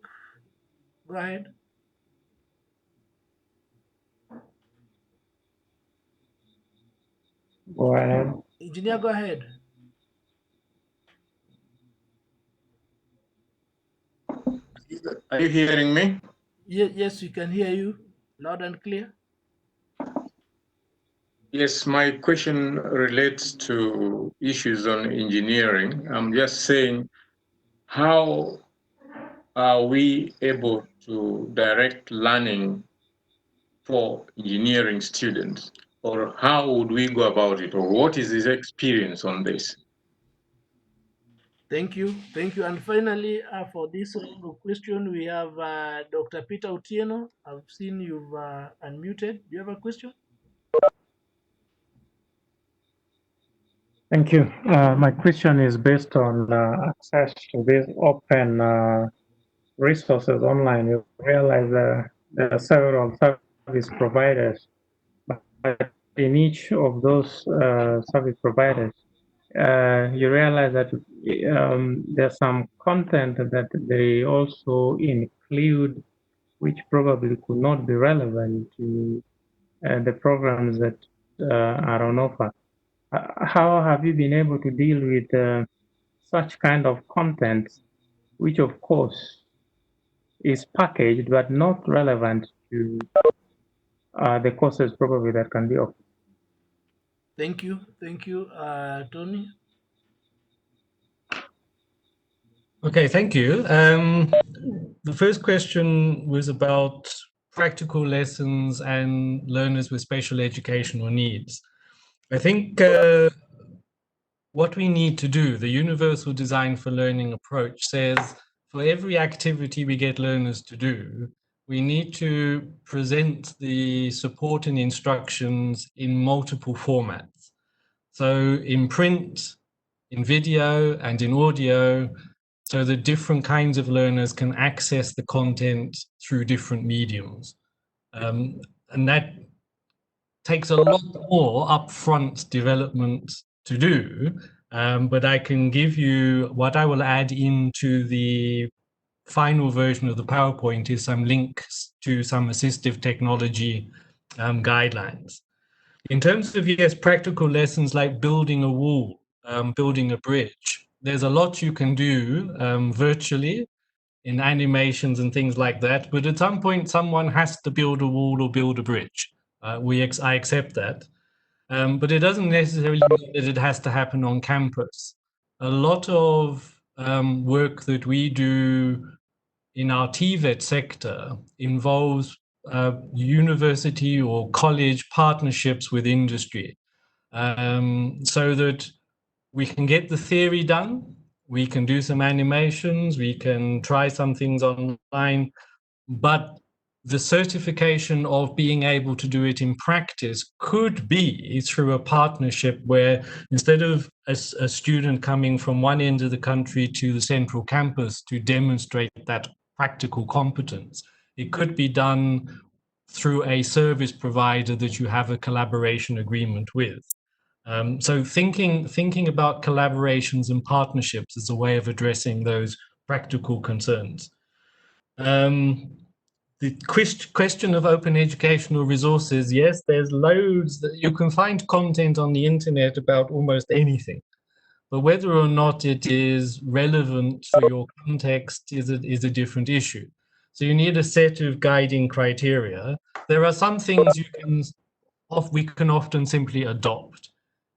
go ahead. Go ahead. Engineer, go ahead. Are you hearing me? Yes, we can hear you loud and clear. Yes, my question relates to issues on engineering. I'm just saying, how are we able to direct learning for engineering students? Or how would we go about it? Or what is his experience on this? Thank you. And finally, for this question, we have Dr. Peter Otieno. I've seen you've unmuted. Do you have a question? Thank you. My question is based on access to these open resources online. You realize there are several service providers, but in each of those service providers, you realize that there's some content that they also include, which probably could not be relevant to the programs that are on offer. How have you been able to deal with such kind of content, which of course is packaged but not relevant to the courses probably that can be offered? Thank you, Tony. Okay, thank you. The first question was about practical lessons and learners with special educational needs. I think what we need to do, the Universal Design for Learning approach says for every activity we get learners to do, we need to present the support and instructions in multiple formats. So in print, in video, and in audio, so that different kinds of learners can access the content through different mediums. And that takes a lot more upfront development to do, but I can give you what I will add into the final version of the PowerPoint is some links to some assistive technology guidelines. In terms of, yes, practical lessons like building a wall, building a bridge, there's a lot you can do virtually in animations and things like that, but at some point someone has to build a wall or build a bridge. I accept that. But it doesn't necessarily mean that it has to happen on campus. A lot of work that we do in our TVET sector involves university or college partnerships with industry, so that we can get the theory done, we can do some animations, we can try some things online, but the certification of being able to do it in practice could be through a partnership where instead of a student coming from one end of the country to the central campus to demonstrate that practical competence, it could be done through a service provider that you have a collaboration agreement with. So thinking about collaborations and partnerships as a way of addressing those practical concerns. The question of open educational resources, yes, there's loads that you can find content on the internet about almost anything, but whether or not it is relevant for your context is a different issue. So you need a set of guiding criteria. There are some things we can often simply adopt.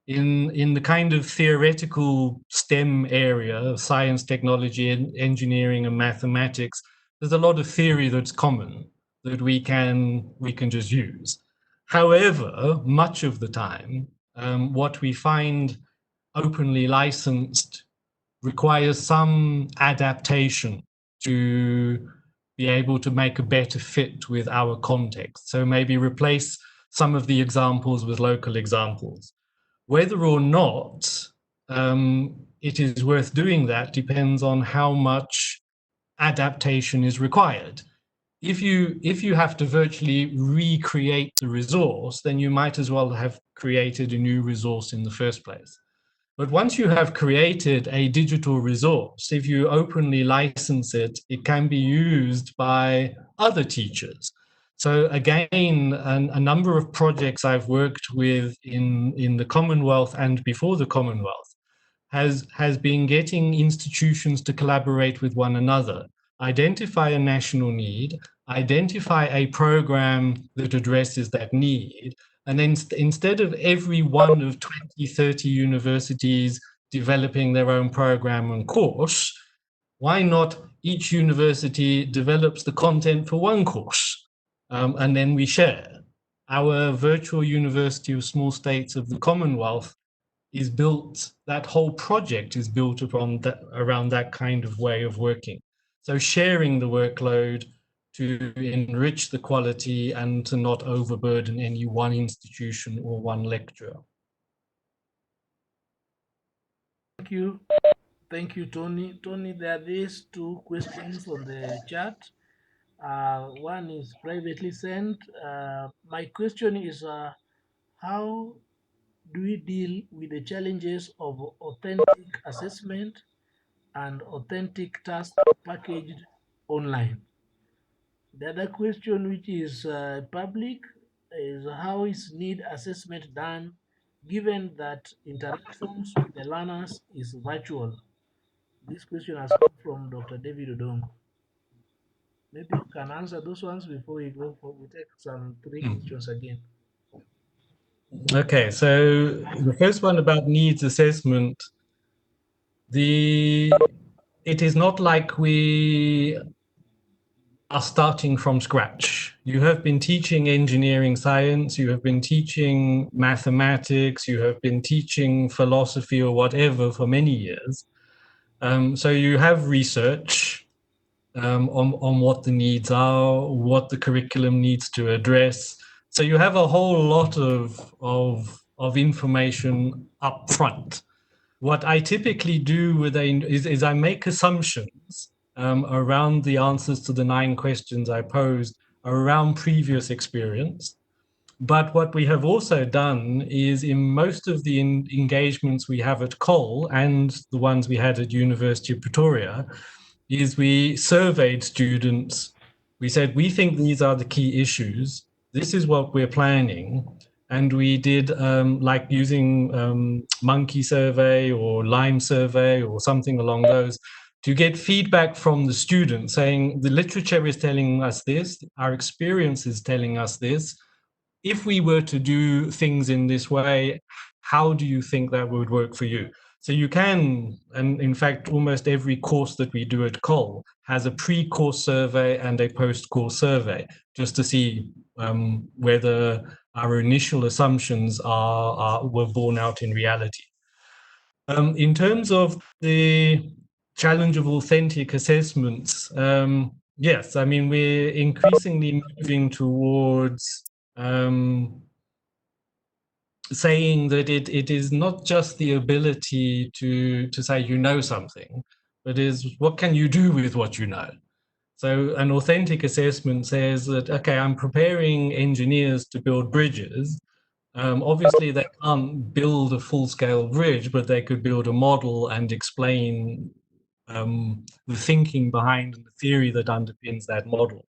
In the kind of theoretical STEM area of science, technology, engineering, and mathematics, there's a lot of theory that's common that we can just use. However, much of the time, what we find openly licensed requires some adaptation to be able to make a better fit with our context. So maybe replace some of the examples with local examples. Whether or not it is worth doing that depends on how much adaptation is required. If you have to virtually recreate the resource, then you might as well have created a new resource in the first place. But once you have created a digital resource, if you openly license it, it can be used by other teachers. So again, a number of projects I've worked with in the Commonwealth and before the Commonwealth has been getting institutions to collaborate with one another, identify a national need, identify a program that addresses that need, and then instead of every one of 20, 30 universities developing their own program and course, why not each university develops the content for one course? And then we share. Our virtual University of Small States of the Commonwealth is built, that whole project is built upon around that kind of way of working. So sharing the workload to enrich the quality and to not overburden any one institution or one lecturer. Thank you. Thank you, Tony. Tony, there are these two questions on the chat. One is privately sent. My question is, how do we deal with the challenges of authentic assessment and authentic task packaged online? The other question, which is public, is how is need assessment done given that interactions with the learners is virtual? This question has come from Dr. David Odongo. Maybe you can answer those ones before we go for, we take some three questions again. Okay, so the first one about needs assessment, it is not like we are starting from scratch. You have been teaching engineering science, you have been teaching mathematics, you have been teaching philosophy or whatever for many years. So you have research on what the needs are, what the curriculum needs to address. So you have a whole lot of information up front. What I typically do is I make assumptions around the answers to the 9 questions I posed around previous experience. But what we have also done is in most of the engagements we have at Col and the ones we had at University of Pretoria, is we surveyed students. We said, we think these are the key issues. This is what we're planning. And we did like using monkey survey or lime survey or something along those to get feedback from the students saying the literature is telling us this, our experience is telling us this. If we were to do things in this way, how do you think that would work for you? So you can, and in fact, almost every course that we do at Col has a pre-course survey and a post-course survey, just to see whether our initial assumptions were borne out in reality. In terms of the challenge of authentic assessments, yes, I mean, we're increasingly moving towards saying that it is not just the ability to say you know something, but is what can you do with what you know. So an authentic assessment says that, okay, I'm preparing engineers to build bridges. Obviously, they can't build a full-scale bridge, but they could build a model and explain the thinking behind the theory that underpins that model.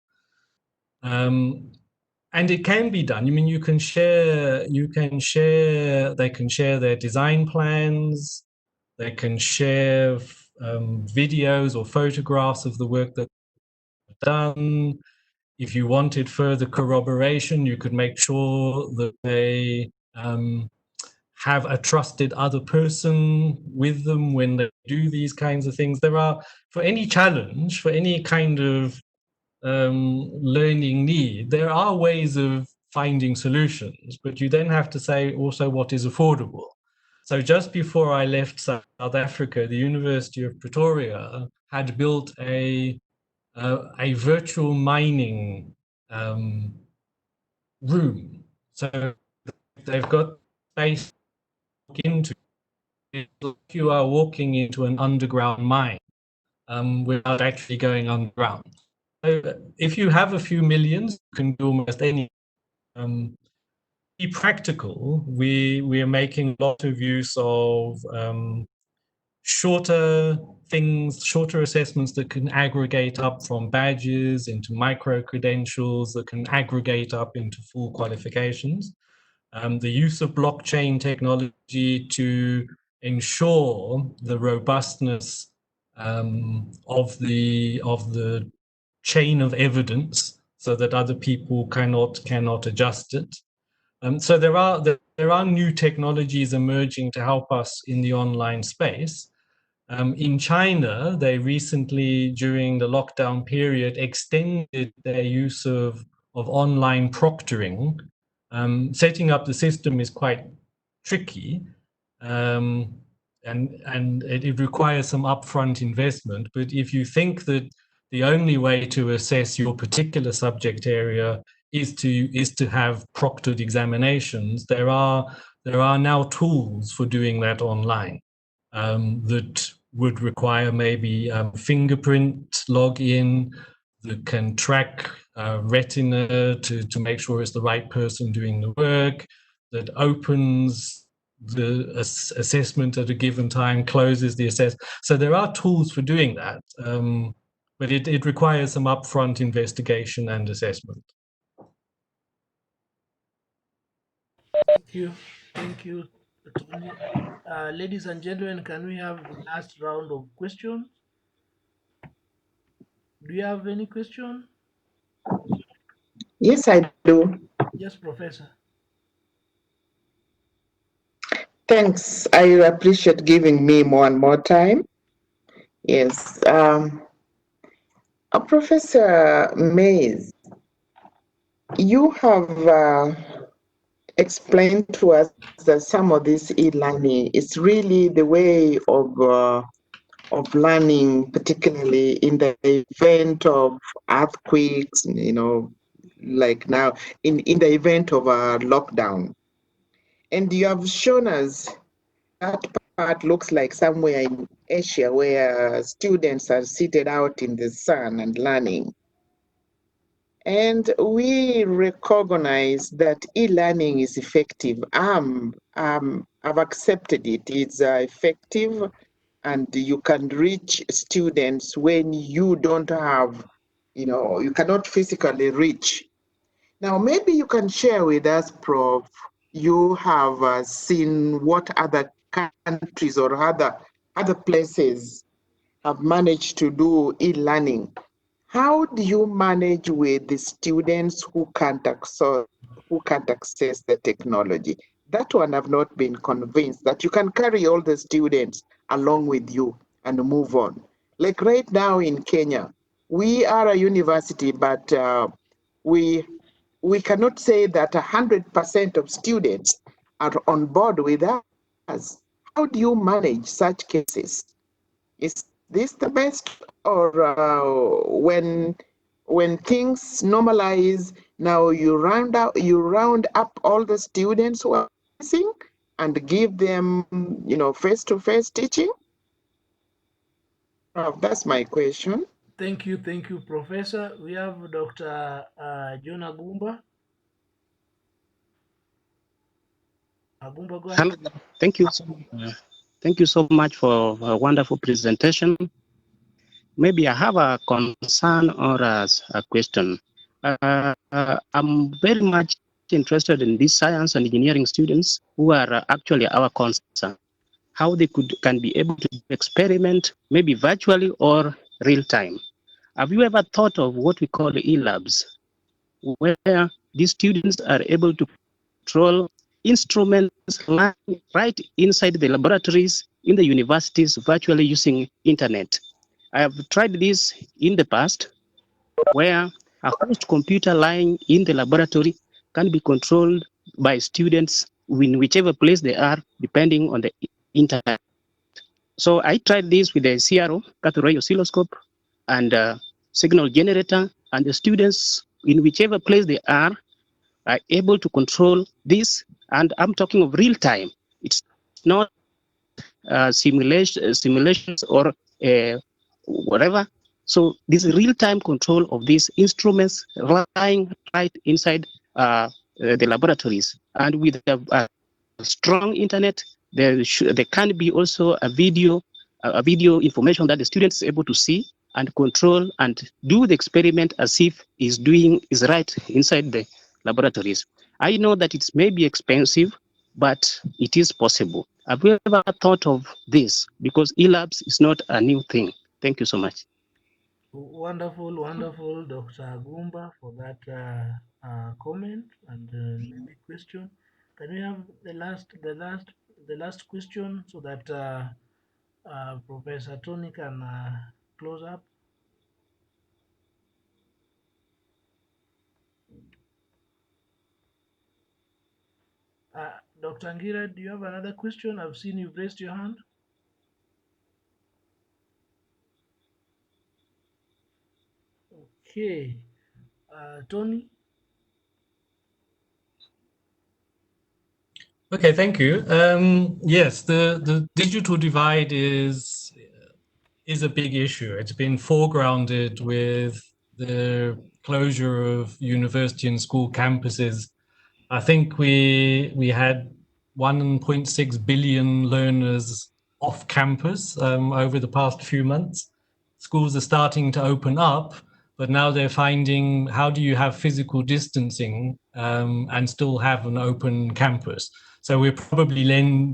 And it can be done. I mean, they can share their design plans, they can share videos or photographs of the work that they've done. If you wanted further corroboration, you could make sure that they have a trusted other person with them when they do these kinds of things. There are, for any challenge, for any kind of learning need, there are ways of finding solutions, but you then have to say also what is affordable. So just before I left South Africa, the University of Pretoria had built a virtual mining room. So they've got space to walk into. It's like you are walking into an underground mine without actually going underground. So if you have a few millions, you can do almost any. Be practical. We are making a lot of use of shorter things, shorter assessments that can aggregate up from badges into micro credentials, that can aggregate up into full qualifications. The use of blockchain technology to ensure the robustness of the chain of evidence, so that other people cannot adjust it. So there are new technologies emerging to help us in the online space. In China, they recently, during the lockdown period, extended their use of online proctoring. Setting up the system is quite tricky, and it requires some upfront investment. But if you think that the only way to assess your particular subject area is to have proctored examinations, there are now tools for doing that online that would require maybe fingerprint login, that can track retina to make sure it's the right person doing the work, that opens the assessment at a given time, closes the assessment. So there are tools for doing that, but it requires some upfront investigation and assessment. Thank you, Tony. Ladies and gentlemen, can we have the last round of questions? Do you have any question? Yes, I do. Yes, Professor. Thanks. I appreciate giving me more and more time. Yes. Professor Mays, you have explained to us that some of this e-learning is really the way of learning, particularly in the event of earthquakes, like now in the event of a lockdown. And you have shown us that part looks like somewhere in Asia where students are seated out in the sun and learning. And we recognize that e-learning is effective. I've accepted it. It's effective, and you can reach students when you don't have, you cannot physically reach. Now, maybe you can share with us, Prof. You have seen what other countries or other places have managed to do e-learning. How do you manage with the students who can't access the technology? That one I've not been convinced that you can carry all the students along with you and move on. Like right now in Kenya, we are a university, but we cannot say that 100% of students are on board with us. how do you manage such cases? Is this the best, or when things normalize, now you round up all the students who are missing and give them, face-to-face teaching? That's my question. Thank you, Professor. We have Dr. John Agumba. Agumba, go ahead. Thank you. Thank you so much for a wonderful presentation. Maybe I have a concern or a question. I'm very much interested in these science and engineering students who are actually our concern. How they can be able to experiment, maybe virtually or real time. Have you ever thought of what we call e-labs, where these students are able to control instruments right inside the laboratories in the universities virtually using internet? I have tried this in the past, where a host computer lying in the laboratory can be controlled by students in whichever place they are, depending on the internet. So I tried this with the CRO, cathode ray oscilloscope, and signal generator, and the students in whichever place they are able to control this. And I'm talking of real time. It's not simulations or whatever. So this real-time control of these instruments lying right inside the laboratories, and with a strong internet, there can be also a video information that the student is able to see and control and do the experiment as if is right inside the laboratories. I know that it may be expensive, but it is possible. Have you ever thought of this? Because e-labs is not a new thing. Thank you so much. Wonderful, Dr. Agumba, for that comment and maybe question. Can we have the last question so that Professor Tony can close up? Dr. Angira, do you have another question? I've seen you've raised your hand. Okay. Tony? Okay, thank you. Yes, the digital divide is a big issue. It's been foregrounded with the closure of university and school campuses. I think we had 1.6 billion learners off campus over the past few months. Schools are starting to open up, but now they're finding, how do you have physical distancing and still have an open campus? So we're probably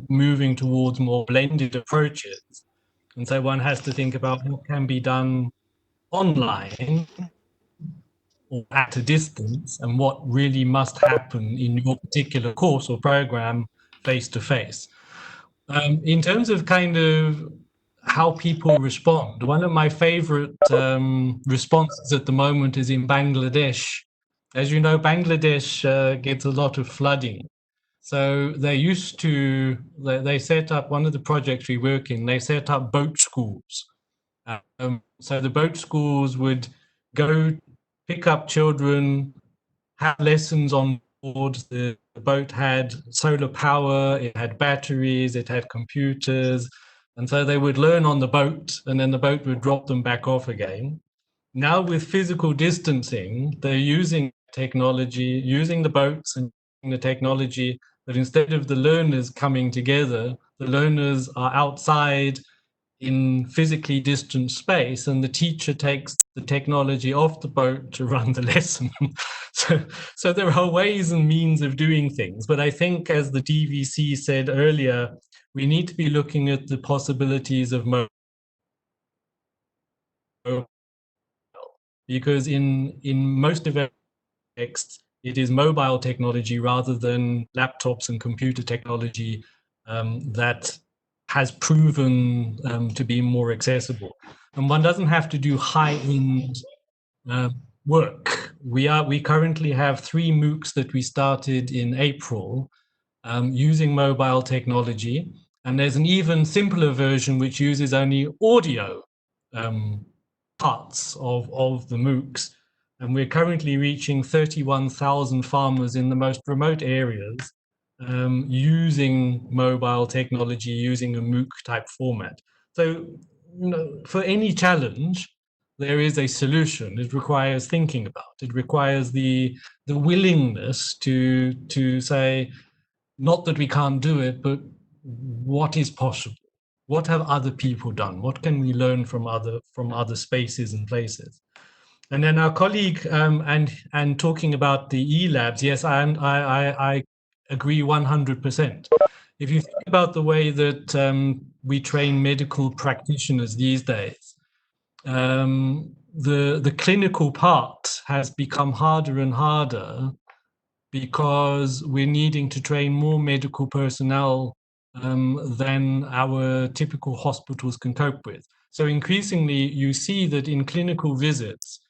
moving towards more blended approaches. And so one has to think about what can be done online or at a distance, and what really must happen in your particular course or program face to face. In terms of kind of how people respond, one of my favorite responses at the moment is in Bangladesh. As you know, Bangladesh gets a lot of flooding. So they set up, one of the projects we work in, they set up boat schools. So the boat schools would go pick up children, have lessons on board. The boat had solar power, it had batteries, it had computers. And so they would learn on the boat, and then the boat would drop them back off again. Now with physical distancing, they're using technology, using the boats and the technology, but instead of the learners coming together, the learners are outside in physically distant space, and the teacher takes the technology off the boat to run the lesson. So there are ways and means of doing things. But I think, as the DVC said earlier, we need to be looking at the possibilities of mobile, because in most of our texts, it is mobile technology rather than laptops and computer technology that has proven to be more accessible. And one doesn't have to do high-end work. We currently have 3 MOOCs that we started in April using mobile technology. And there's an even simpler version which uses only audio parts of the MOOCs. And we're currently reaching 31,000 farmers in the most remote areas using mobile technology, using a MOOC type format. So, for any challenge, there is a solution. It requires thinking about. It requires the willingness to say, not that we can't do it, but what is possible? What have other people done? What can we learn from other spaces and places? And then our colleague and talking about the e-labs, yes, I agree 100%. If you think about the way that we train medical practitioners these days, the clinical part has become harder and harder because we're needing to train more medical personnel than our typical hospitals can cope with. So increasingly, you see that in clinical visits,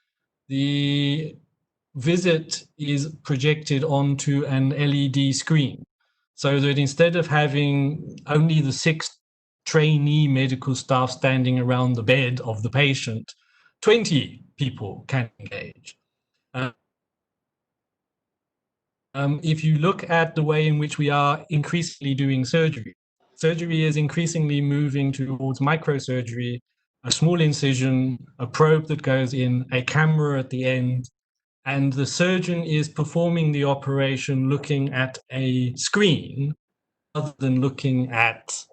the visit is projected onto an LED screen, so that instead of having only the 6 trainee medical staff standing around the bed of the patient, 20 people can engage. If you look at the way in which we are increasingly doing surgery, surgery is increasingly moving towards microsurgery, a small incision, a probe that goes in, a camera at the end, and the surgeon is performing the operation looking at a screen rather than looking at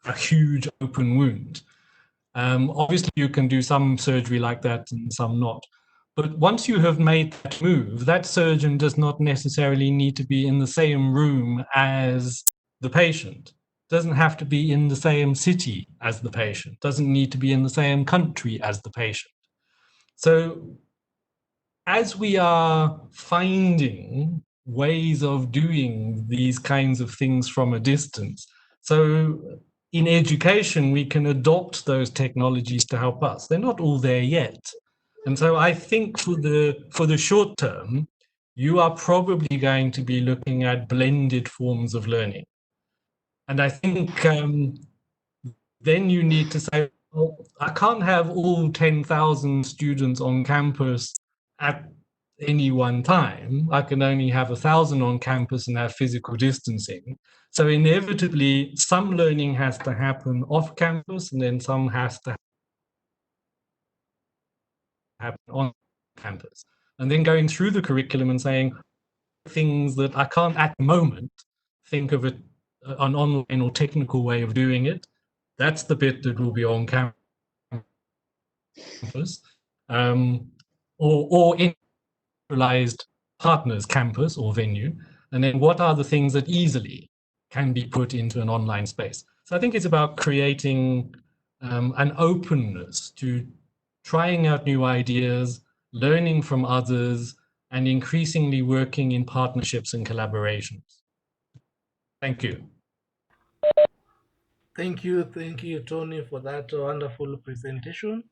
a huge open wound. Obviously, you can do some surgery like that and some not. But once you have made that move, that surgeon does not necessarily need to be in the same room as the patient, doesn't have to be in the same city as the patient, doesn't need to be in the same country as the patient. So as we are finding ways of doing these kinds of things from a distance, so in education, we can adopt those technologies to help us. They're not all there yet. And so I think for the short term, you are probably going to be looking at blended forms of learning. And I think then you need to say, well, I can't have all 10,000 students on campus at any one time. I can only have 1,000 on campus and have physical distancing. So inevitably, some learning has to happen off campus, and then some has to happen on campus. And then going through the curriculum and saying things that I can't at the moment think of it an online or technical way of doing it. That's the bit that will be on campus, or in centralized partners campus or venue, and then what are the things that easily can be put into an online space. So I think it's about creating an openness to trying out new ideas, learning from others, and increasingly working in partnerships and collaborations. Thank you. Thank you, Tony, for that wonderful presentation.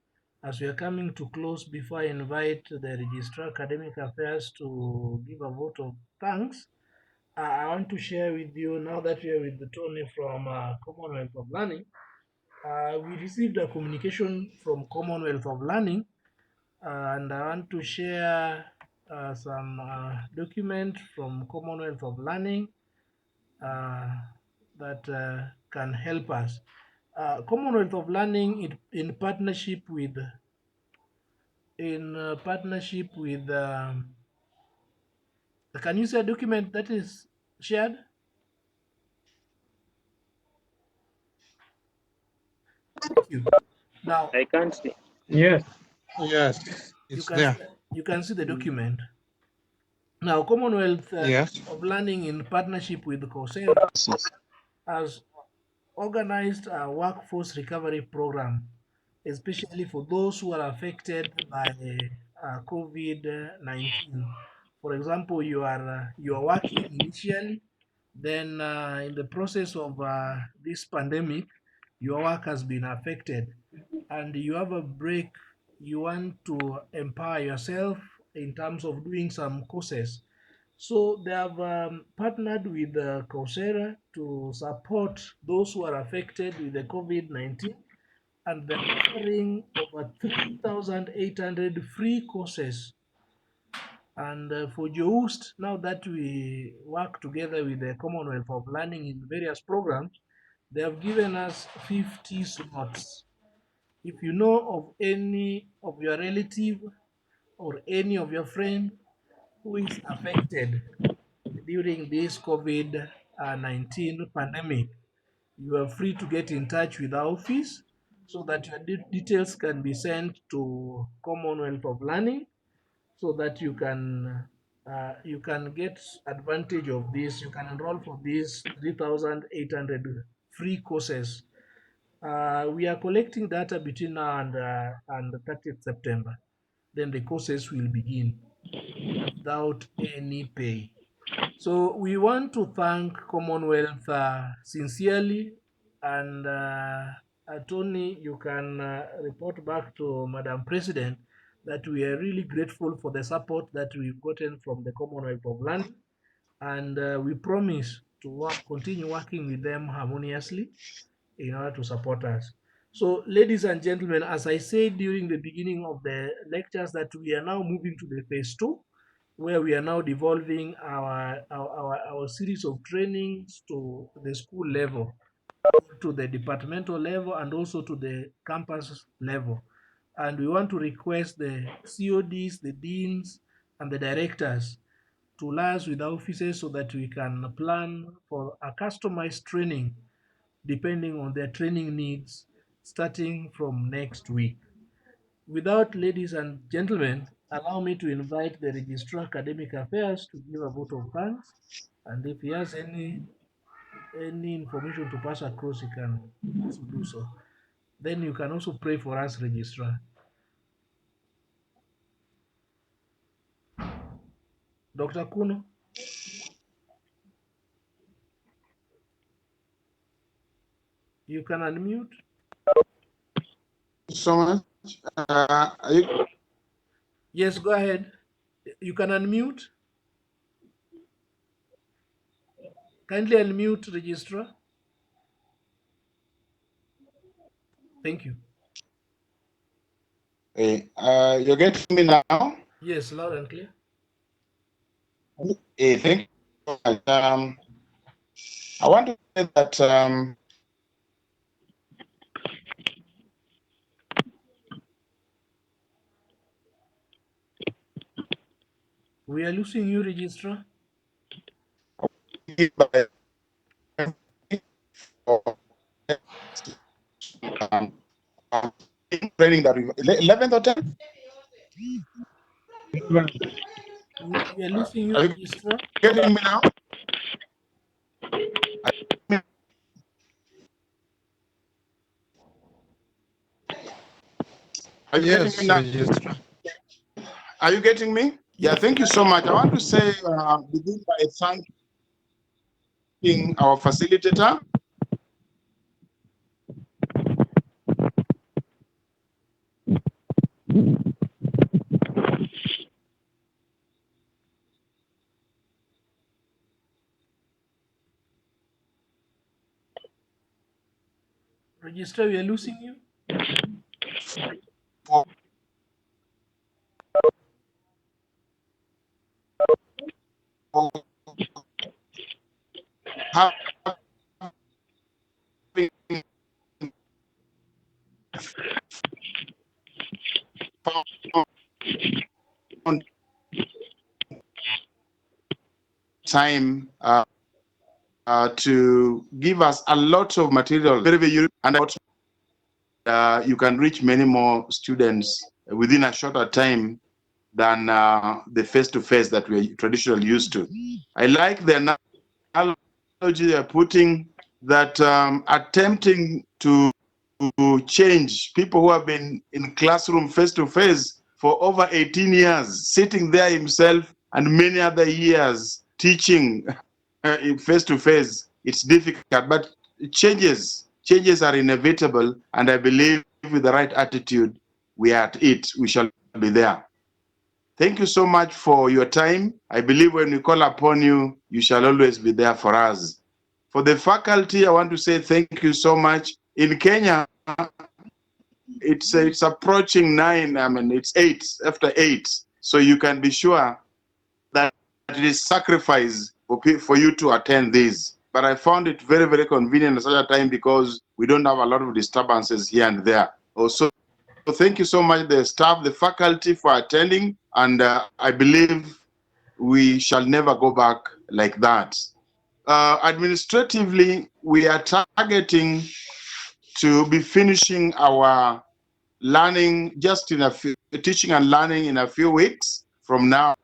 As we are coming to close, before I invite the Registrar Academic Affairs to give a vote of thanks, I want to share with you, now that we are with Tony from Commonwealth of Learning, we received a communication from Commonwealth of Learning, and I want to share some document from Commonwealth of Learning that can help us. Commonwealth of Learning in partnership with can you see a document that is shared? Thank you. Now I can't see. Yes. Yes, it's there. you can see the document. Now Commonwealth Yes. of Learning in partnership with Coursera has organized a workforce recovery program, especially for those who are affected by COVID-19. For example, you are working initially, then in the process of this pandemic, your work has been affected, and you have a break. You want to empower yourself in terms of doing some courses. So they have partnered with Coursera to support those who are affected with the COVID-19, and they're offering over 3,800 free courses. And for JOOUST, now that we work together with the Commonwealth of Learning in various programs, they have given us 50 slots. If you know of any of your relative or any of your friend who is affected during this COVID-19 pandemic, you are free to get in touch with our office so that your details can be sent to Commonwealth of Learning so that you can get advantage of this. You can enroll for these 3,800 free courses. We are collecting data between now and the 30th September. Then the courses will begin without any pay. So we want to thank Commonwealth sincerely, and Tony, you can report back to Madam President that we are really grateful for the support that we've gotten from the Commonwealth of Learning, and we promise to continue working with them harmoniously in order to support us. So, ladies and gentlemen, as I said during the beginning of the lectures, that we are now moving to the phase 2, where we are now devolving our series of trainings to the school level, to the departmental level, and also to the campus level. And we want to request the CODs, the deans, and the directors to liaise with our offices so that we can plan for a customized training depending on their training needs starting from next week. Without, ladies and gentlemen, allow me to invite the Registrar Academic Affairs to give a vote of thanks, and if he has any information to pass across, he can also do so. Then you can also pray for us, Registrar. Dr. Kuno? You can unmute. So much. Yes, go ahead. You can unmute. Kindly unmute, Registrar. Thank you. You're getting me now? Yes, loud and clear. Thank you so much. I want to say that We are losing you, Registrar. Training that 11th or 10th? We are losing you, Are you Registrar. getting me now? Are you Yes, getting me now? Registrar. Are you getting me? Yeah, thank you so much. I want to say, begin by thanking our facilitator. Registrar, we are losing you. Time to give us a lot of material, and you can reach many more students within a shorter time than the face-to-face that we're traditionally used to. I like the analogy they're putting that attempting to change people who have been in classroom face-to-face for over 18 years, sitting there himself and many other years teaching face-to-face, it's difficult, but changes are inevitable, and I believe with the right attitude, we are at it, we shall be there. Thank you so much for your time. I believe when we call upon you, you shall always be there for us. For the faculty, I want to say thank you so much. In Kenya, it's approaching 9. I mean, it's 8 after 8. So you can be sure that it is sacrifice for you to attend this. But I found it very, very convenient at such a time because we don't have a lot of disturbances here and there. Also, so thank you so much, the staff, the faculty, for attending. And I believe we shall never go back like that. Administratively, we are targeting to be finishing our learning just in a few, teaching and learning in a few weeks from now.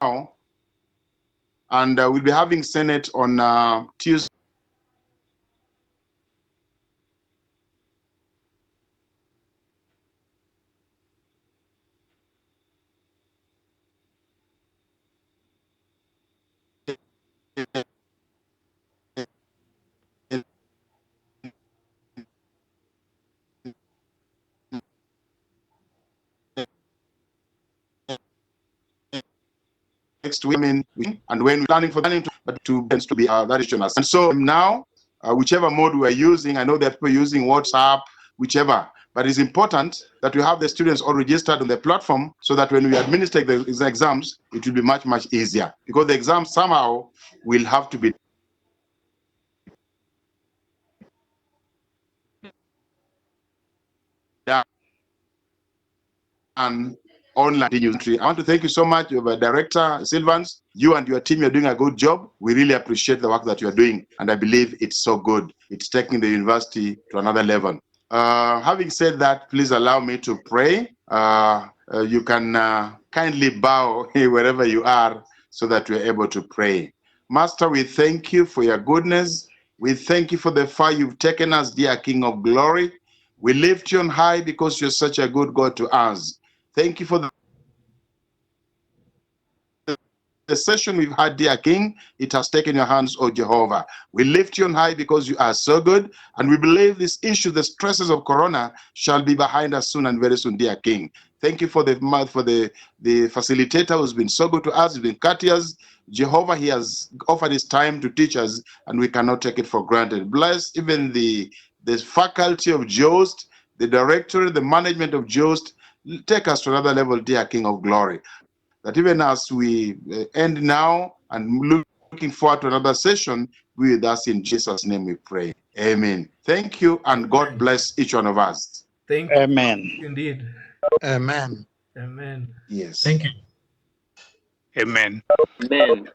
And we'll be having Senate on Tuesday. Next week, and when we're planning for learning to be that is. And so now, whichever mode we're using, I know that people using WhatsApp, whichever, but it's important that we have the students all registered on the platform so that when we administer the exams, it will be much, much easier because the exams somehow will have to be done online. I want to thank you so much, Director Sylvans. You and your team are doing a good job. We really appreciate the work that you are doing, and I believe it's so good. It's taking the university to another level. Having said that, please allow me to pray. You can kindly bow wherever you are so that we're able to pray. Master, we thank you for your goodness. We thank you for the far you've taken us, dear King of Glory. We lift you on high because you're such a good God to us. Thank you for the session we've had, dear King. It has taken your hands, O Jehovah. We lift you on high because you are so good, and we believe this issue, the stresses of Corona, shall be behind us soon and very soon, dear King. Thank you for the facilitator who's been so good to us, he's been courteous. Jehovah, he has offered his time to teach us, and we cannot take it for granted. Bless even the faculty of JOOST, the director, the management of JOOST. Take us to another level, dear King of Glory. That even as we end now and looking forward to another session, be with us in Jesus' name we pray. Amen. Thank you, and God bless each one of us. Thank you. Amen. Indeed. Amen. Amen. Yes. Thank you. Amen. Amen.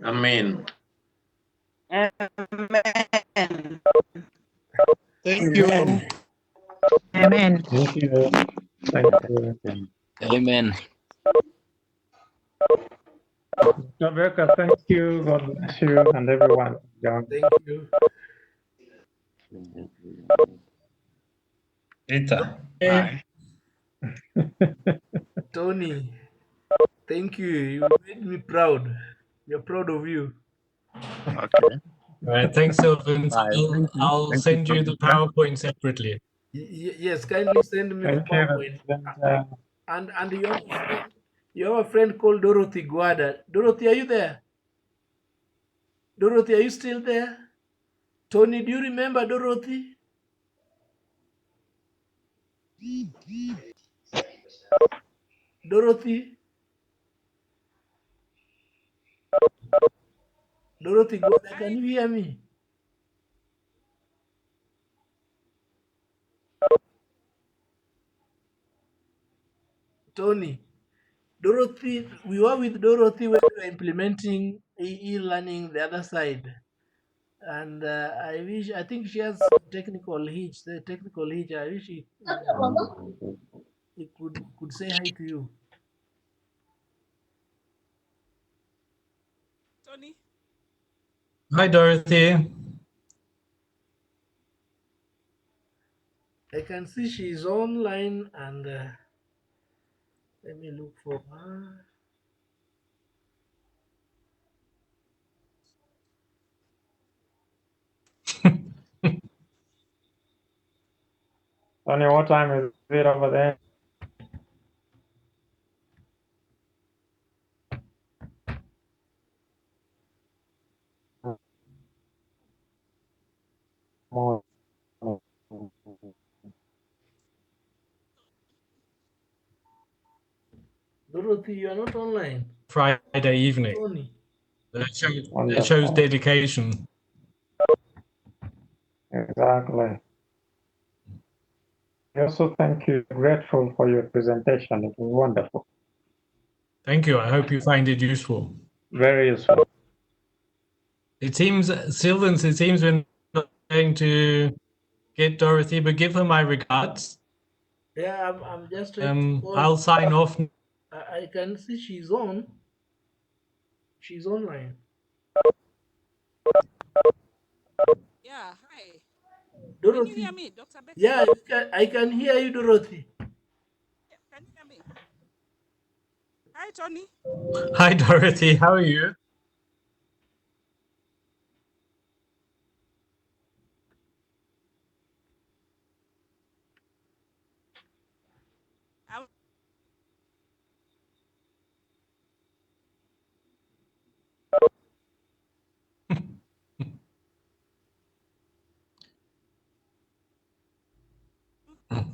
Amen. Amen. Thank you. Thank Amen. you. Thank you. Amen. Rebecca, thank you. God bless you and everyone. John. Thank you. Rita. Bye. Tony, thank you. You made me proud. We're proud of you. Okay. All right. Thanks, Sylvan. Bye. Thank you. I'll Thank you send so you the much. PowerPoint separately. Yes, kindly send me the Thank you. PowerPoint. And, And you have a friend called Dorothy Guada. Dorothy, are you there? Dorothy, are you still there? Tony, do you remember Dorothy? Dorothy? Dorothy Guada, can you hear me? Tony, Dorothy, we were with Dorothy when we were implementing e-learning the other side. And I think she has technical hitch, the technical hitch. I wish he could say hi to you. Tony? Hi, Dorothy. I can see she's online, and let me look for her. Tony, what time is it over there? morning. Dorothy, you are not online. Friday evening. Tony. That shows dedication. Exactly. I also thank you. Grateful for your presentation. It was wonderful. Thank you. I hope you find it useful. Very useful. It seems, Sylvans, it seems we're not going to get Dorothy, but give her my regards. Yeah, I'm just trying to I'll sign off. I can see she's on. She's online. Yeah, hi. Dorothy. Can you hear me, Dr. Beck? Yeah, I can hear you, Dorothy. Yeah, can you hear me? Hi, Tony. Hi, Dorothy. How are you? I'm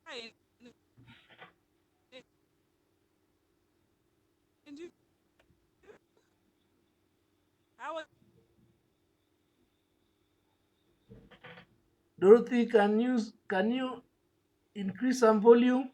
fine. And you? How are Dorothy, can you increase some volume?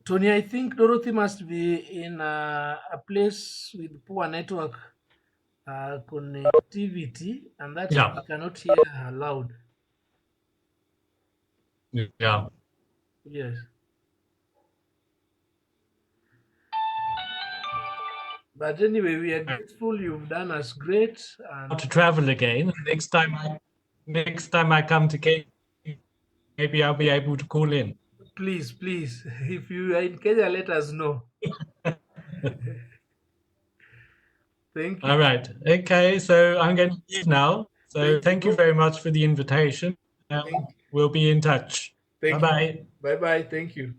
Tony, I think Dorothy must be in a place with poor network connectivity, and that's why Yeah. I cannot hear her loud. Yeah. Yes. But anyway, we are grateful. You've done us great. And To travel again. Next time I come to Kenya, maybe I'll be able to call in. please, if you are in Kenya, let us know. Thank you. All right. Okay. So I'm going to leave now. So thank you you. very much for the invitation. We'll be in touch. Thank Bye-bye. you. Bye-bye. Thank you.